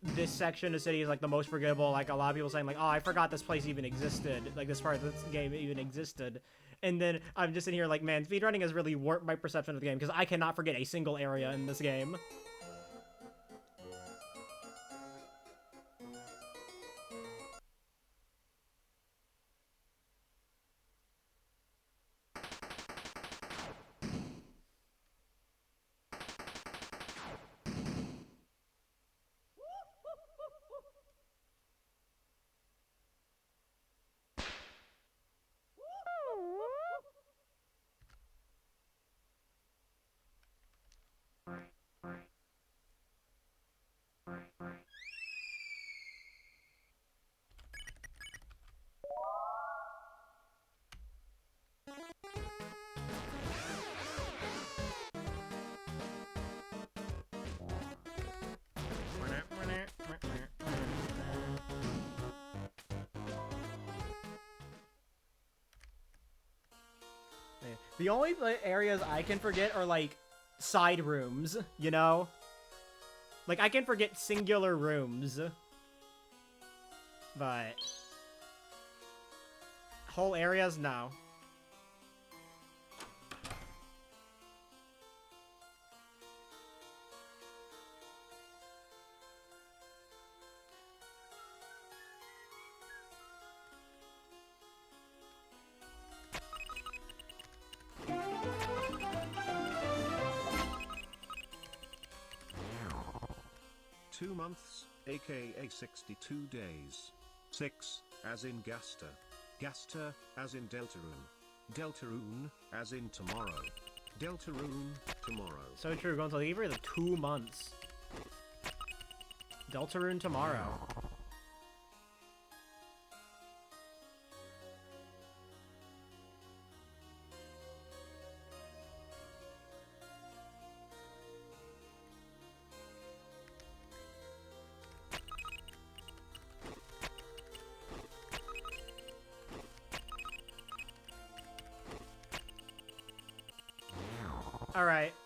this section of city is, like, the most forgettable. Like, a lot of people saying, like, oh, I forgot this place even existed. Like, this part of this game even existed. And then I'm just in here like, man, speedrunning has really warped my perception of the game, because I cannot forget a single area in this game. The only areas I can forget are, like, side rooms, you know? Like, I can forget singular rooms. But... whole areas? No. Months, aka 62 days. 6, as in Gaster. Gaster, as in Deltarune. Deltarune, as in tomorrow. Deltarune, tomorrow. So true, going to leave her the 2 months. Deltarune tomorrow.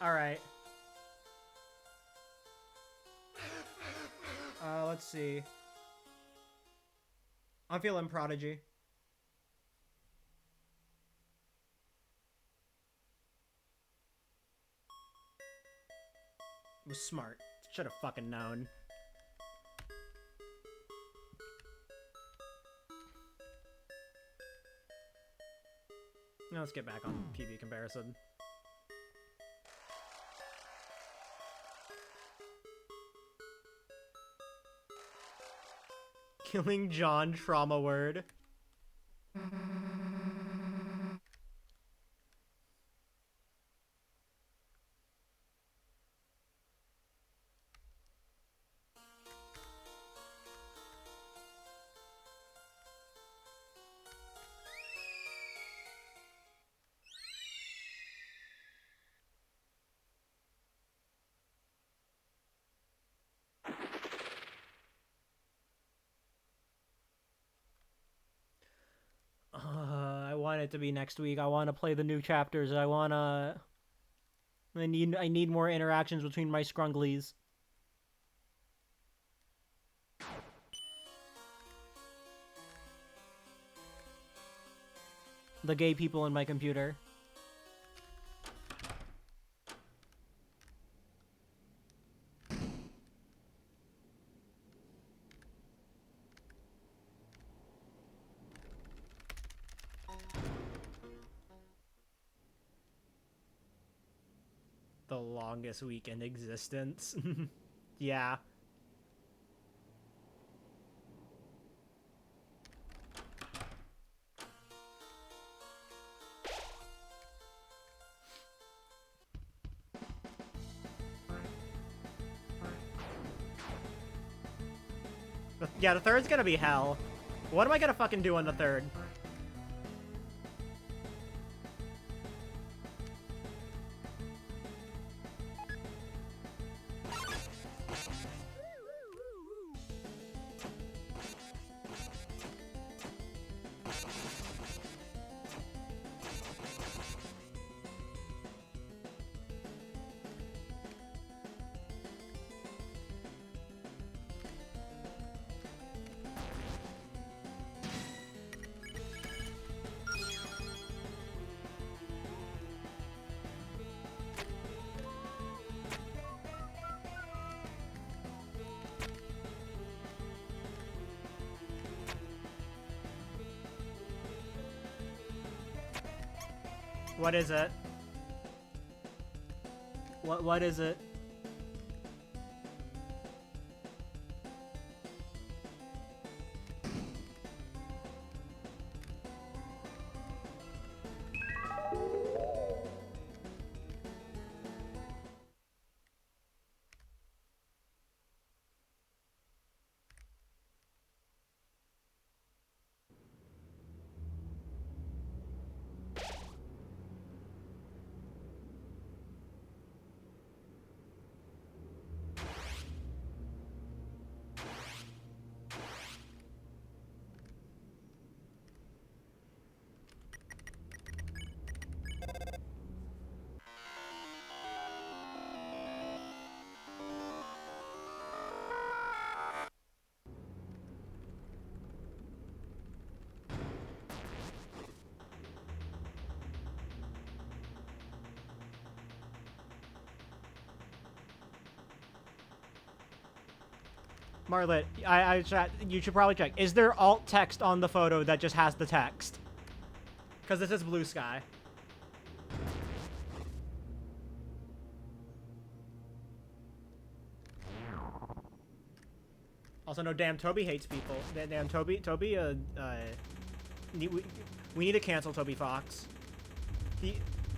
Alright. Let's see. I'm feeling Prodigy. It was smart. Should have fucking known. Now let's get back on PB comparison. Killing John trauma word. I want it to be next week. I want to play the new chapters. I need more interactions between my scrunglies. The gay people in my computer. The longest week in existence. Yeah. Yeah, the third's gonna be hell. What am I gonna fucking do on the third? What is it? What is it? Marlet, you should probably check. Is there alt text on the photo that just has the text? Because this is Blue Sky. Also, no, damn, Toby hates people. Damn, Toby, we need to cancel Toby Fox.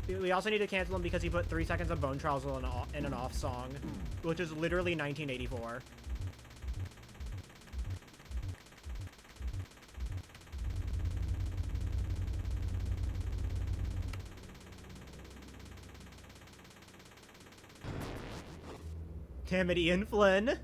We also need to cancel him because he put 3 seconds of Bone Trials in an off song, which is literally 1984. Damn it, Ian Flynn.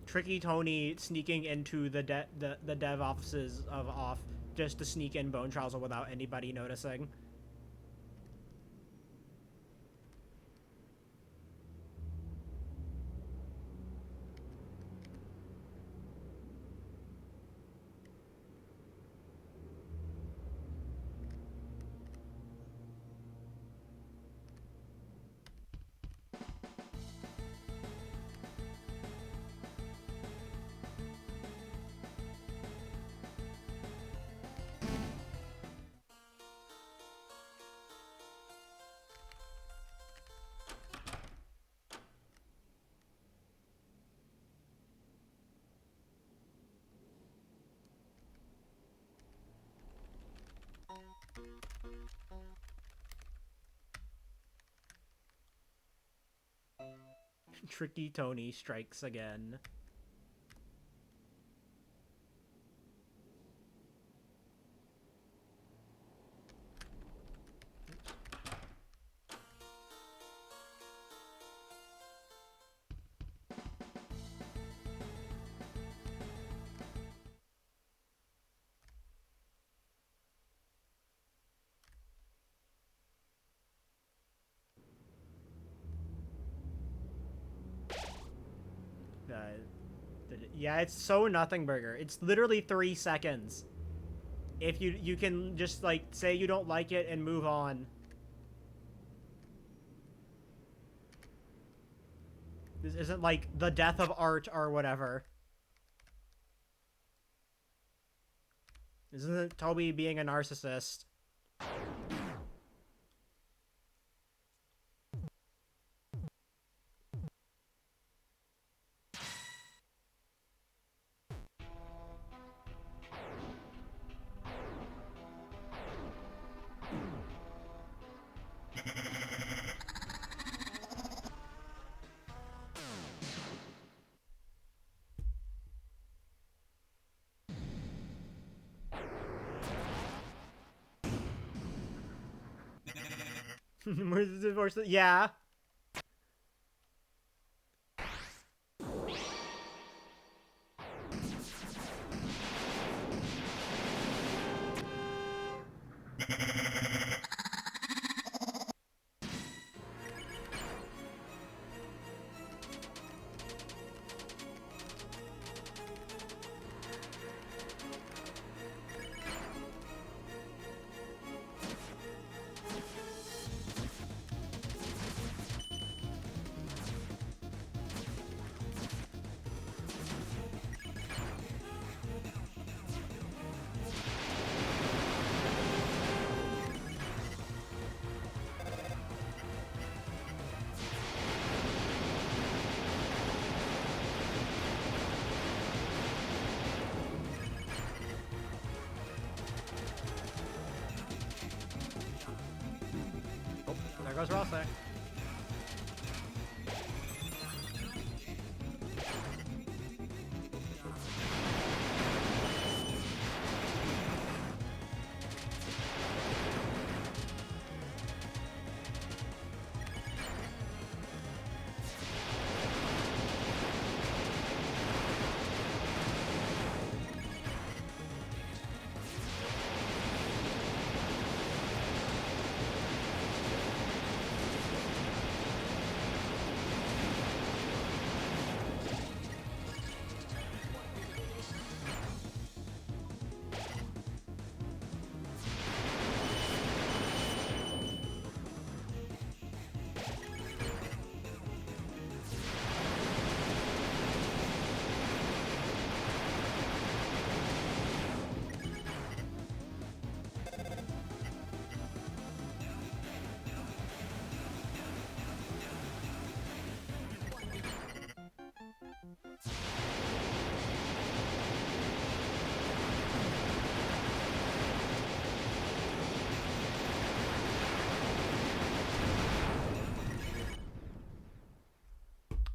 Tricky Tony sneaking into the dev offices of off just to sneak in Bone Trials without anybody noticing. Tricky Tony strikes again. Yeah, it's so nothing burger. It's literally 3 seconds. If you can just like say you don't like it and move on. This isn't like the death of art or whatever. This isn't Toby being a narcissist. Yeah. There goes Rosser.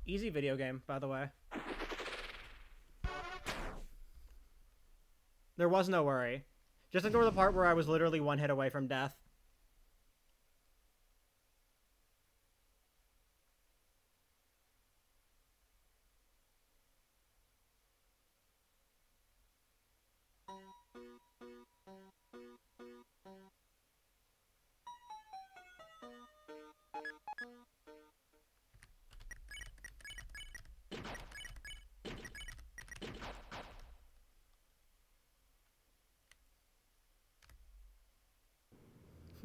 Easy video game, by the way. There was no worry. Just ignore the part where I was literally 1 hit away from death.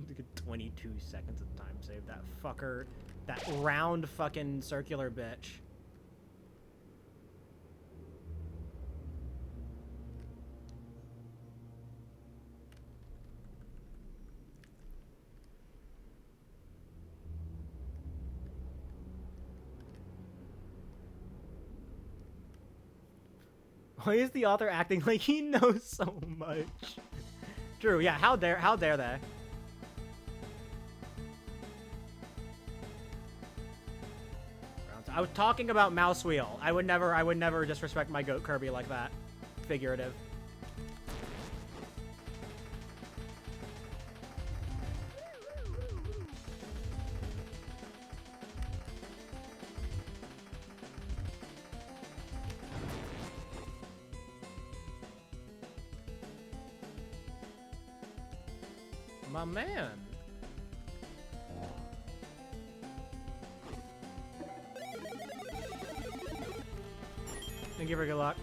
Look at 22 seconds of time save. That fucker. That round fucking circular bitch. Why is the author acting like he knows so much? Drew, yeah, how dare they? I was talking about mouse wheel. I would never disrespect my goat Kirby like that. Figurative. My man. Thank you for good luck.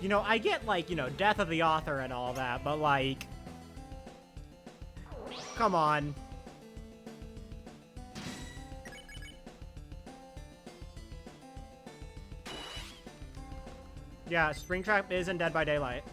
You know, I get, like, you know, death of the author and all that, but, like... Come on. Yeah, Springtrap is in Dead by Daylight.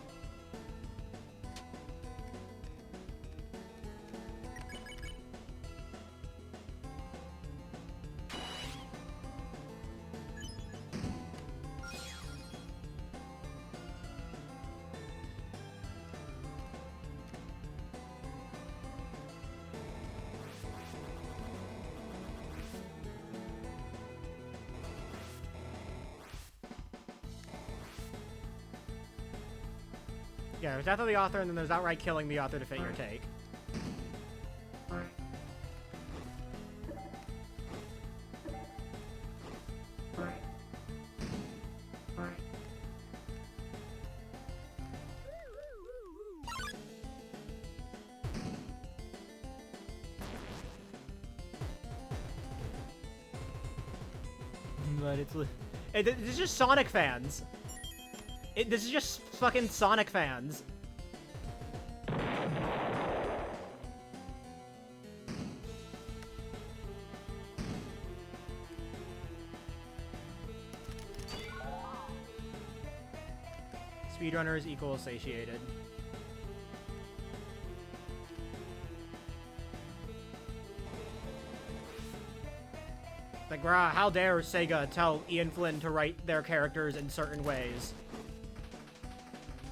Yeah, there's death of the author, and then there's outright killing the author to fit your take. But it's just Sonic fans. This is just fucking Sonic fans. Speedrunners equal satiated. Like, brah, how dare Sega tell Ian Flynn to write their characters in certain ways?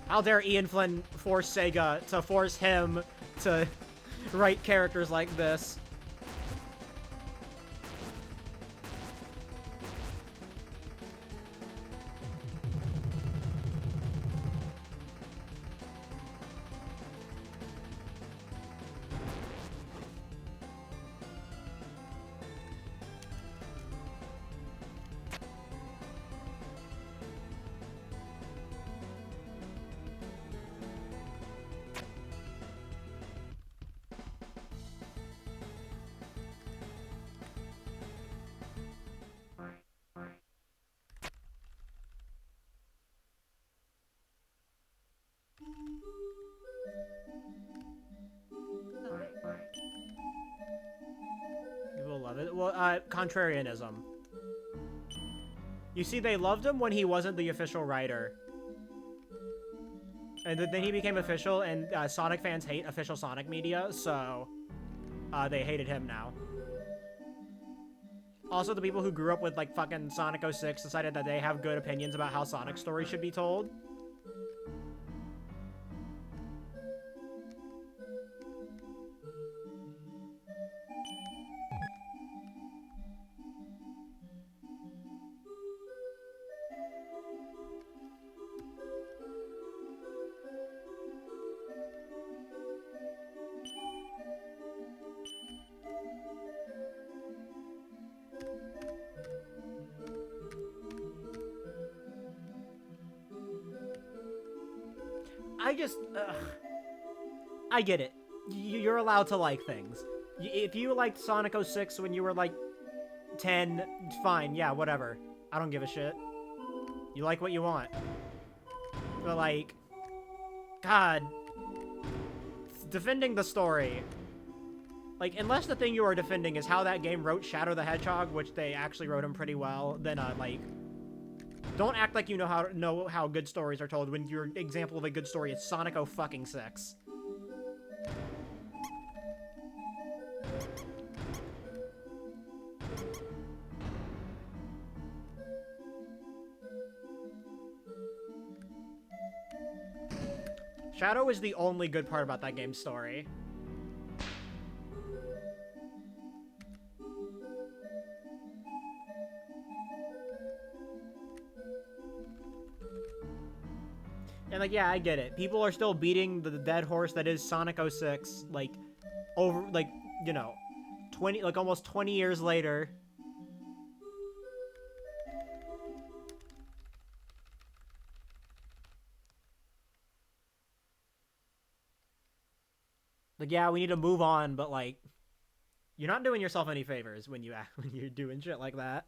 How dare Ian Flynn force Sega to force him to write characters like this? People love it. Well, contrarianism. You see, they loved him when he wasn't the official writer. And then he became official, and Sonic fans hate official Sonic media, so they hated him now. Also, the people who grew up with, like, fucking Sonic 06 decided that they have good opinions about how Sonic stories should be told. I get it. You're allowed to like things. If you liked Sonic 06 when you were, like, 10, fine, yeah, whatever. I don't give a shit. You like what you want. But, like, God. Defending the story. Like, unless the thing you are defending is how that game wrote Shadow the Hedgehog, which they actually wrote him pretty well, then, like... Don't act like you know how good stories are told when your example of a good story is Sonic 0-fucking-6. Shadow is the only good part about that game's story. And like, yeah, I get it. People are still beating the dead horse that is Sonic 06, like, over, like, you know, 20, like, almost 20 years later. Like, yeah, we need to move on, but, like, you're not doing yourself any favors when you're doing shit like that.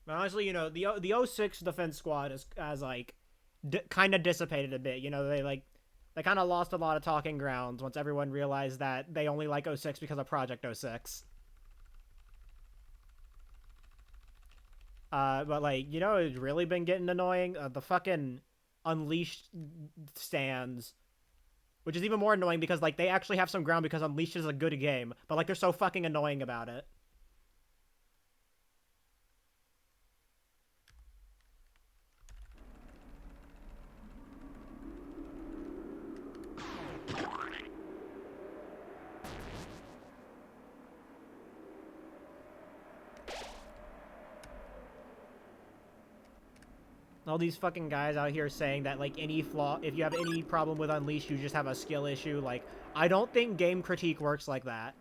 But honestly, you know, the 06 defense squad is as like kind of dissipated a bit. You know, they kind of lost a lot of talking grounds once everyone realized that they only like 06 because of Project 06. But like, you know, it's really been getting annoying. The fucking Unleashed stands, which is even more annoying because like they actually have some ground because Unleashed is a good game, but like they're so fucking annoying about it. All these fucking guys out here saying that, like, any flaw, if you have any problem with Unleashed, you just have a skill issue. Like, I don't think game critique works like that.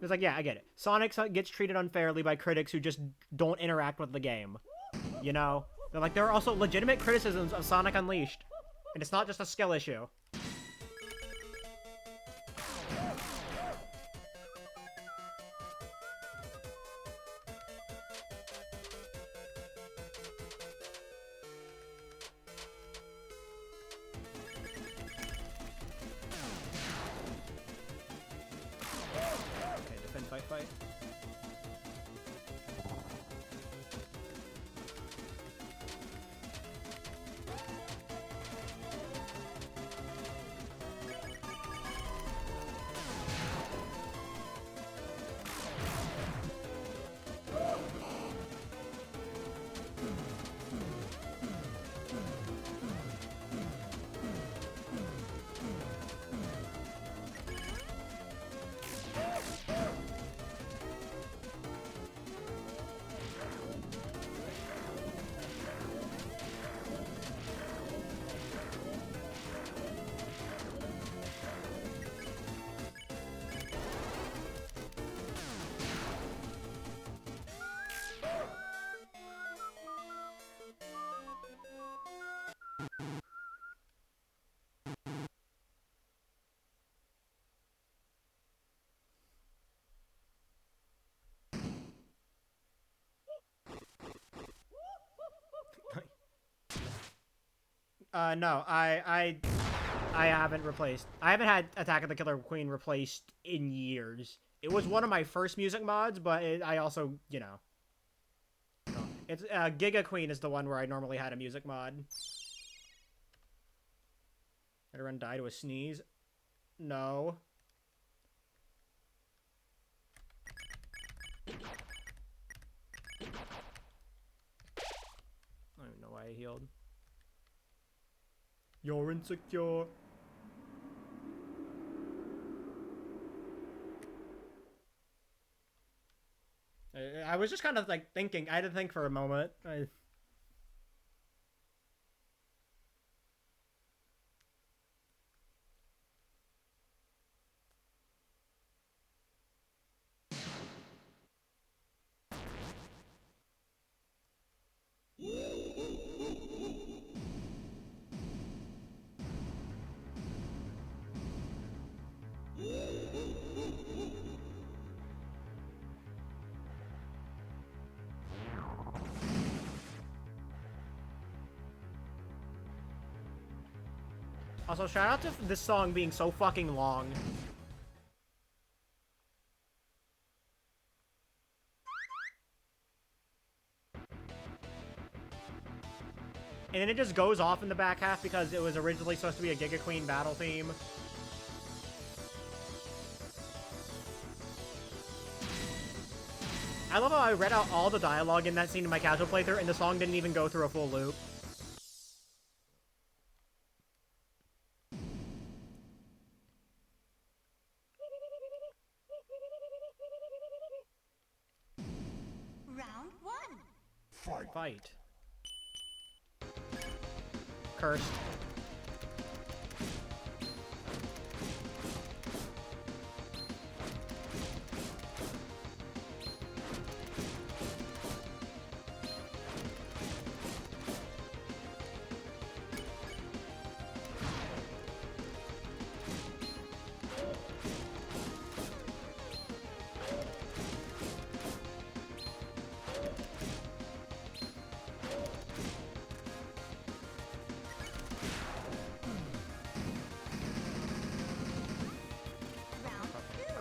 It's like, yeah, I get it. Sonic gets treated unfairly by critics who just don't interact with the game. You know? They're like, there are also legitimate criticisms of Sonic Unleashed. And it's not just a skill issue. Fight. No, I haven't replaced. I haven't had Attack of the Killer Queen replaced in years. It was one of my first music mods, but I also, you know. It's Giga Queen is the one where I normally had a music mod. Everyone die to a sneeze? No. I don't even know why I healed. You're insecure. I was just kind of like thinking. I had to think for a moment. Also, shout out to this song being so fucking long. And then it just goes off in the back half because it was originally supposed to be a Giga Queen battle theme. I love how I read out all the dialogue in that scene in my casual playthrough, and the song didn't even go through a full loop. Round one. Fight. Cursed. Round two.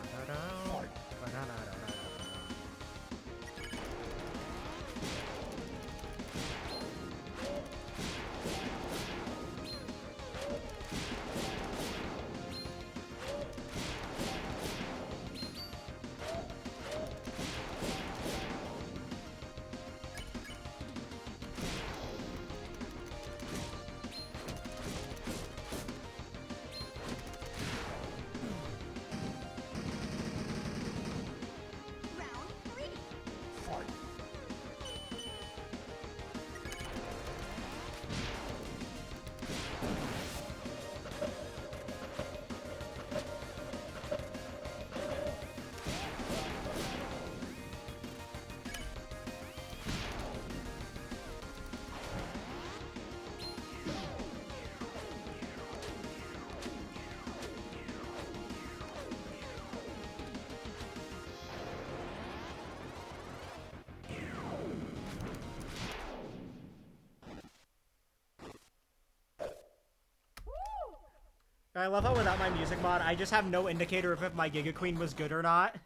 Round three. I love how without my music mod, I just have no indicator of if my Giga Queen was good or not.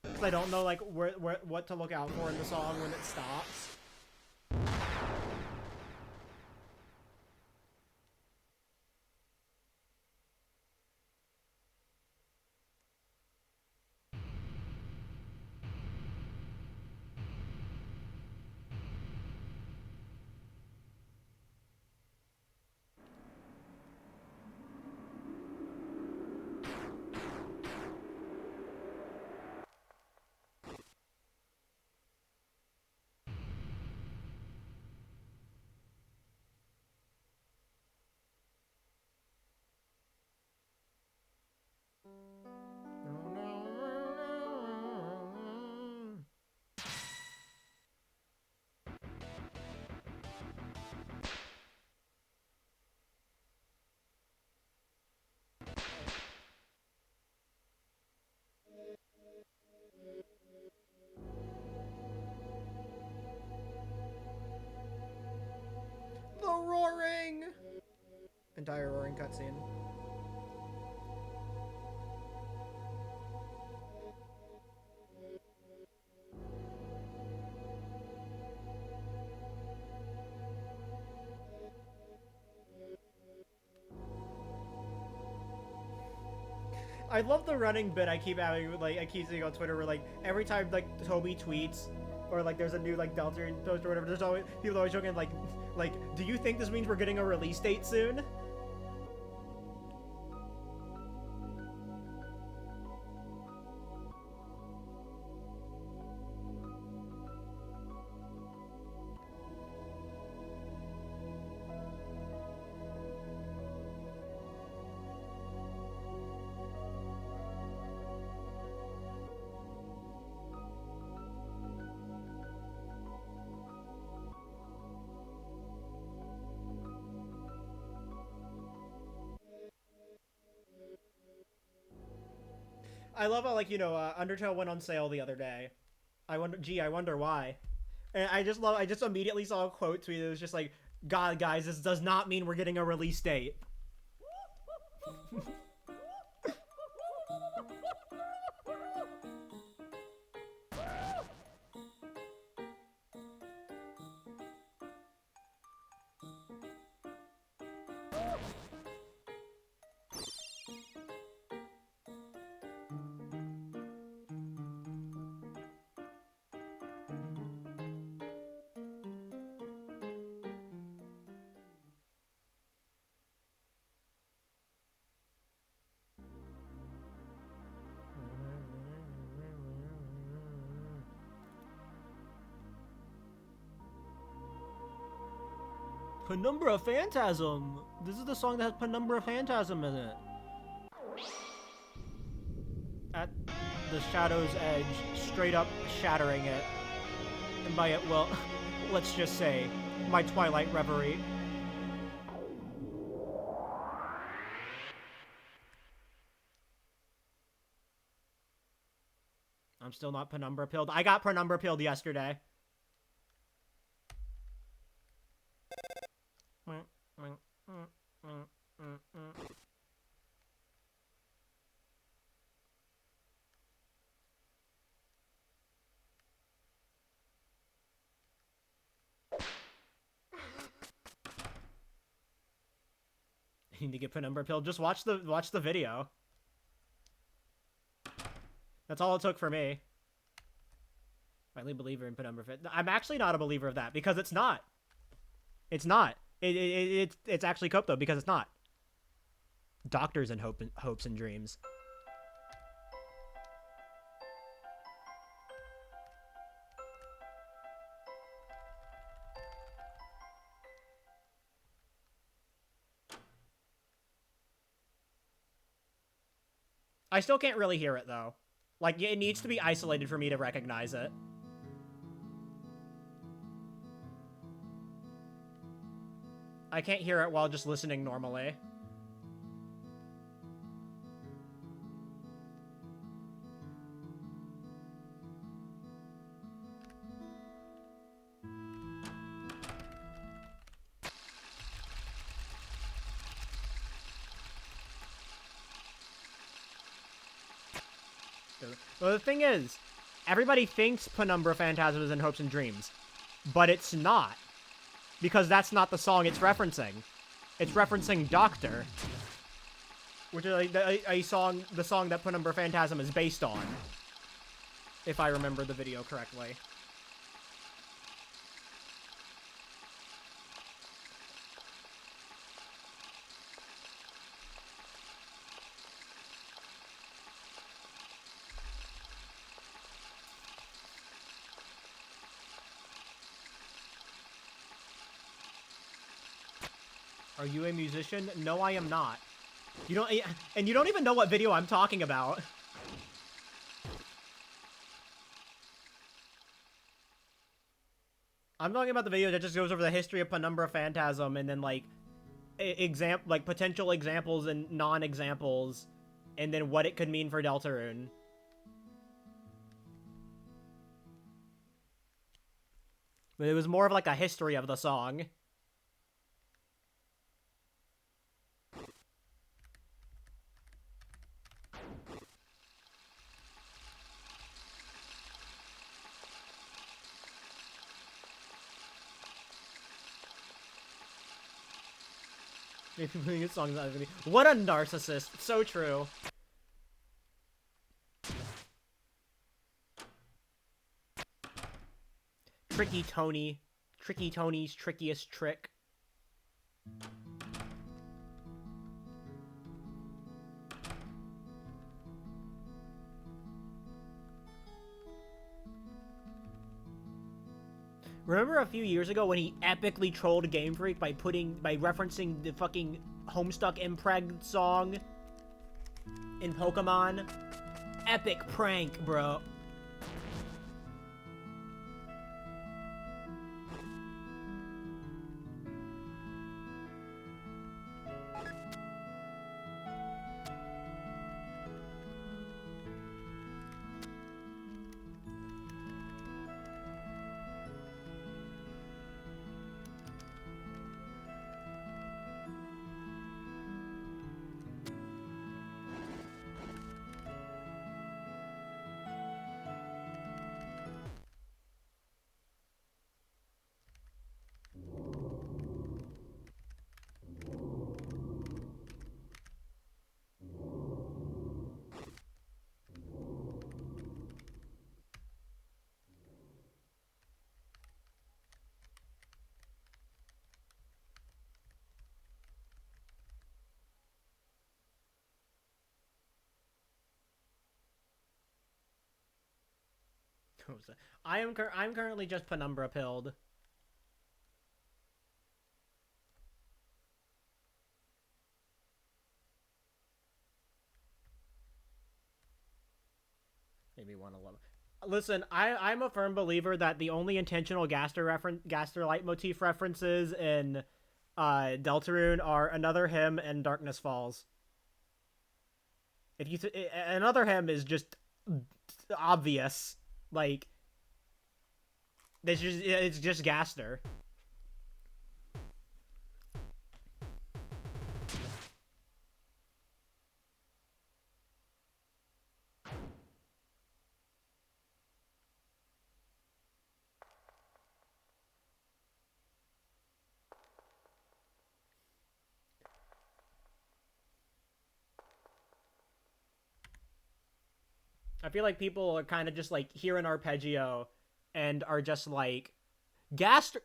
Because I don't know, like, what to look out for in the song when it stops. The roaring! Entire roaring cutscene. I love the running bit I keep having, like, I keep seeing on Twitter where, like, every time, like, Toby tweets, or, like, there's a new, like, Delta post or whatever, there's always, people always joking, like, do you think this means we're getting a release date soon? I love how, like, you know, Undertale went on sale the other day. I wonder why. And I just immediately saw a quote tweet that was just like, God, guys, this does not mean we're getting a release date. Penumbra Phantasm! This is the song that has Penumbra Phantasm in it. At the Shadow's Edge, straight up shattering it. And by it, well, let's just say, my Twilight Reverie. I'm still not Penumbra pilled. I got Penumbra pilled yesterday. I need to get Penumbra pilled. Just watch the video. That's all it took for me. Finally, believer in Penumbra Fit. I'm actually not a believer of that because it's not. It's not. It's actually Cope though because it's not. Doctors and hopes and dreams. I still can't really hear it though. Like, it needs to be isolated for me to recognize it. I can't hear it while just listening normally. Well, the thing is, everybody thinks Penumbra Phantasm is in Hopes and Dreams, but it's not. Because that's not the song it's referencing. It's referencing Doctor, which is a song, the song that Penumbra Phantasm is based on, if I remember the video correctly. Are you a musician? No, I am not. You don't, and you don't even know what video I'm talking about. I'm talking about the video that just goes over the history of Penumbra Phantasm and then like potential examples and non-examples, and then what it could mean for Deltarune. But it was more of like a history of the song. Maybe playing a song not even. What a narcissist! So true. Tricky Tony. Tricky Tony's trickiest trick. Remember a few years ago when he epically trolled Game Freak by referencing the fucking Homestuck Impreg song in Pokemon? Epic prank, bro. I'm currently just penumbra pilled. Maybe 111. Listen, I'm a firm believer that the only intentional Gaster leitmotif references in Deltarune are Another Hymn and Darkness Falls. If you Another Hymn is just obvious, like it's just Gaster. I feel like people are kind of just like hear an arpeggio and are just like, Gaster.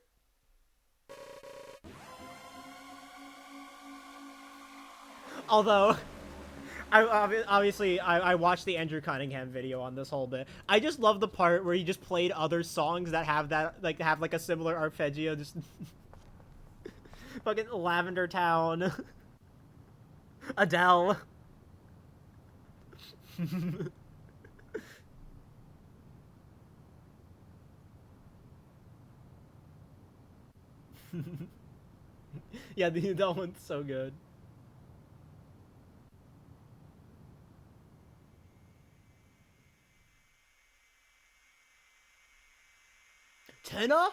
Although, I watched the Andrew Cunningham video on this whole bit. I just love the part where he just played other songs that have a similar arpeggio. Just fucking Lavender Town, Adele. Yeah, that one's so good. Tenna?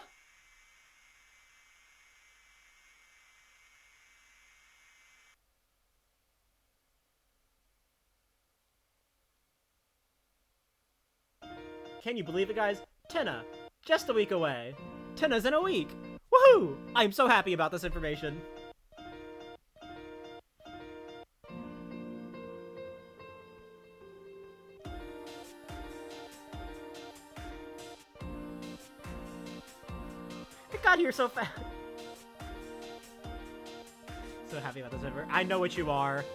Can you believe it, guys? Tenna, just a week away. Tenna's in a week. Woohoo! I'm so happy about this information. It got here so fast. So happy about this information. I know what you are.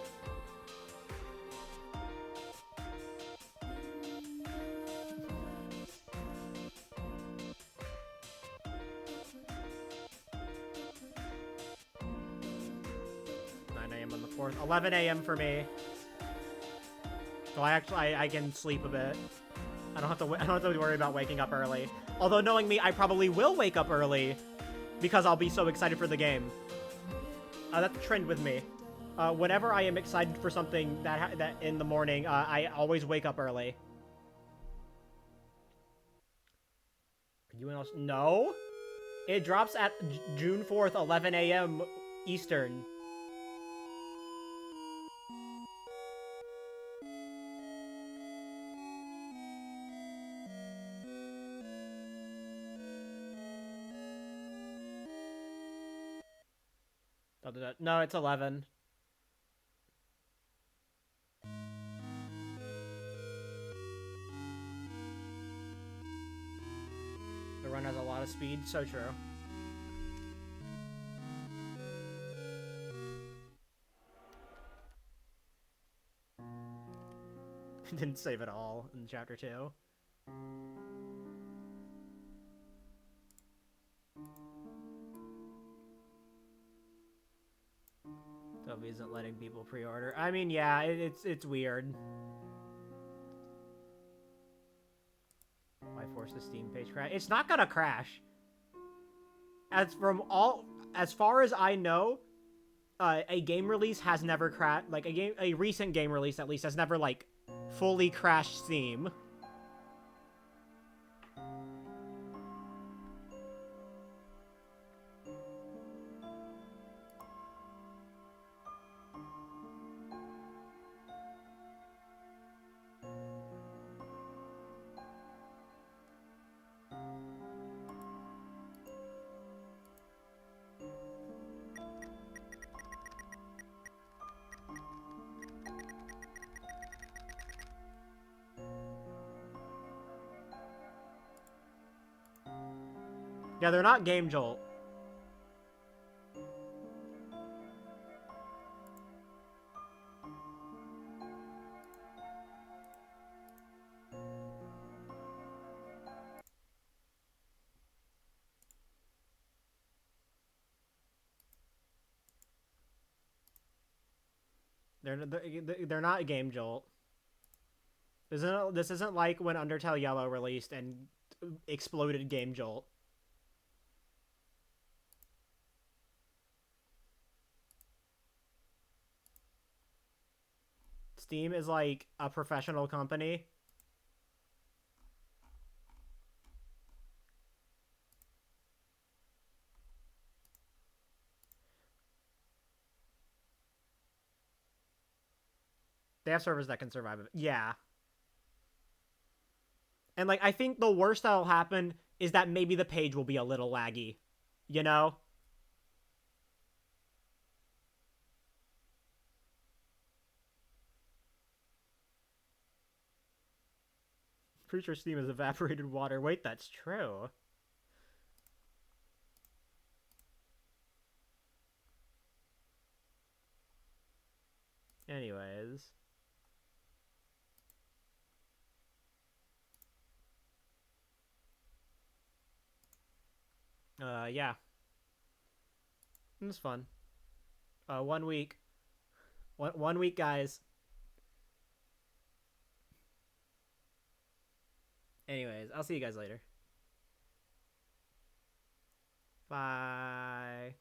On the 4th. 11 a.m. for me. So I can sleep a bit. I don't have to worry about waking up early. Although knowing me, I probably will wake up early because I'll be so excited for the game. That's a trend with me. Whenever I am excited for something that in the morning, I always wake up early. Are you in No? It drops at June 4th, 11 a.m. Eastern. No, it's 11. The run has a lot of speed, so true. Didn't save it all in chapter 2. Toby isn't letting people pre-order. I mean, yeah, it's weird. Why force the Steam page crash? It's not gonna crash. As far as I know, a game release has never crashed. Like a recent game release at least has never like fully crashed Steam. Yeah, they're not Game Jolt. They're not Game Jolt. This isn't like when Undertale Yellow released and exploded Game Jolt. Steam is like a professional company. They have servers that can survive it. Yeah. And, like, I think the worst that'll happen is that maybe the page will be a little laggy. You know? Pretty sure Steam is evaporated water. Wait, that's true. Anyways. Yeah. It was fun. 1 week. One week, guys. Anyways, I'll see you guys later. Bye.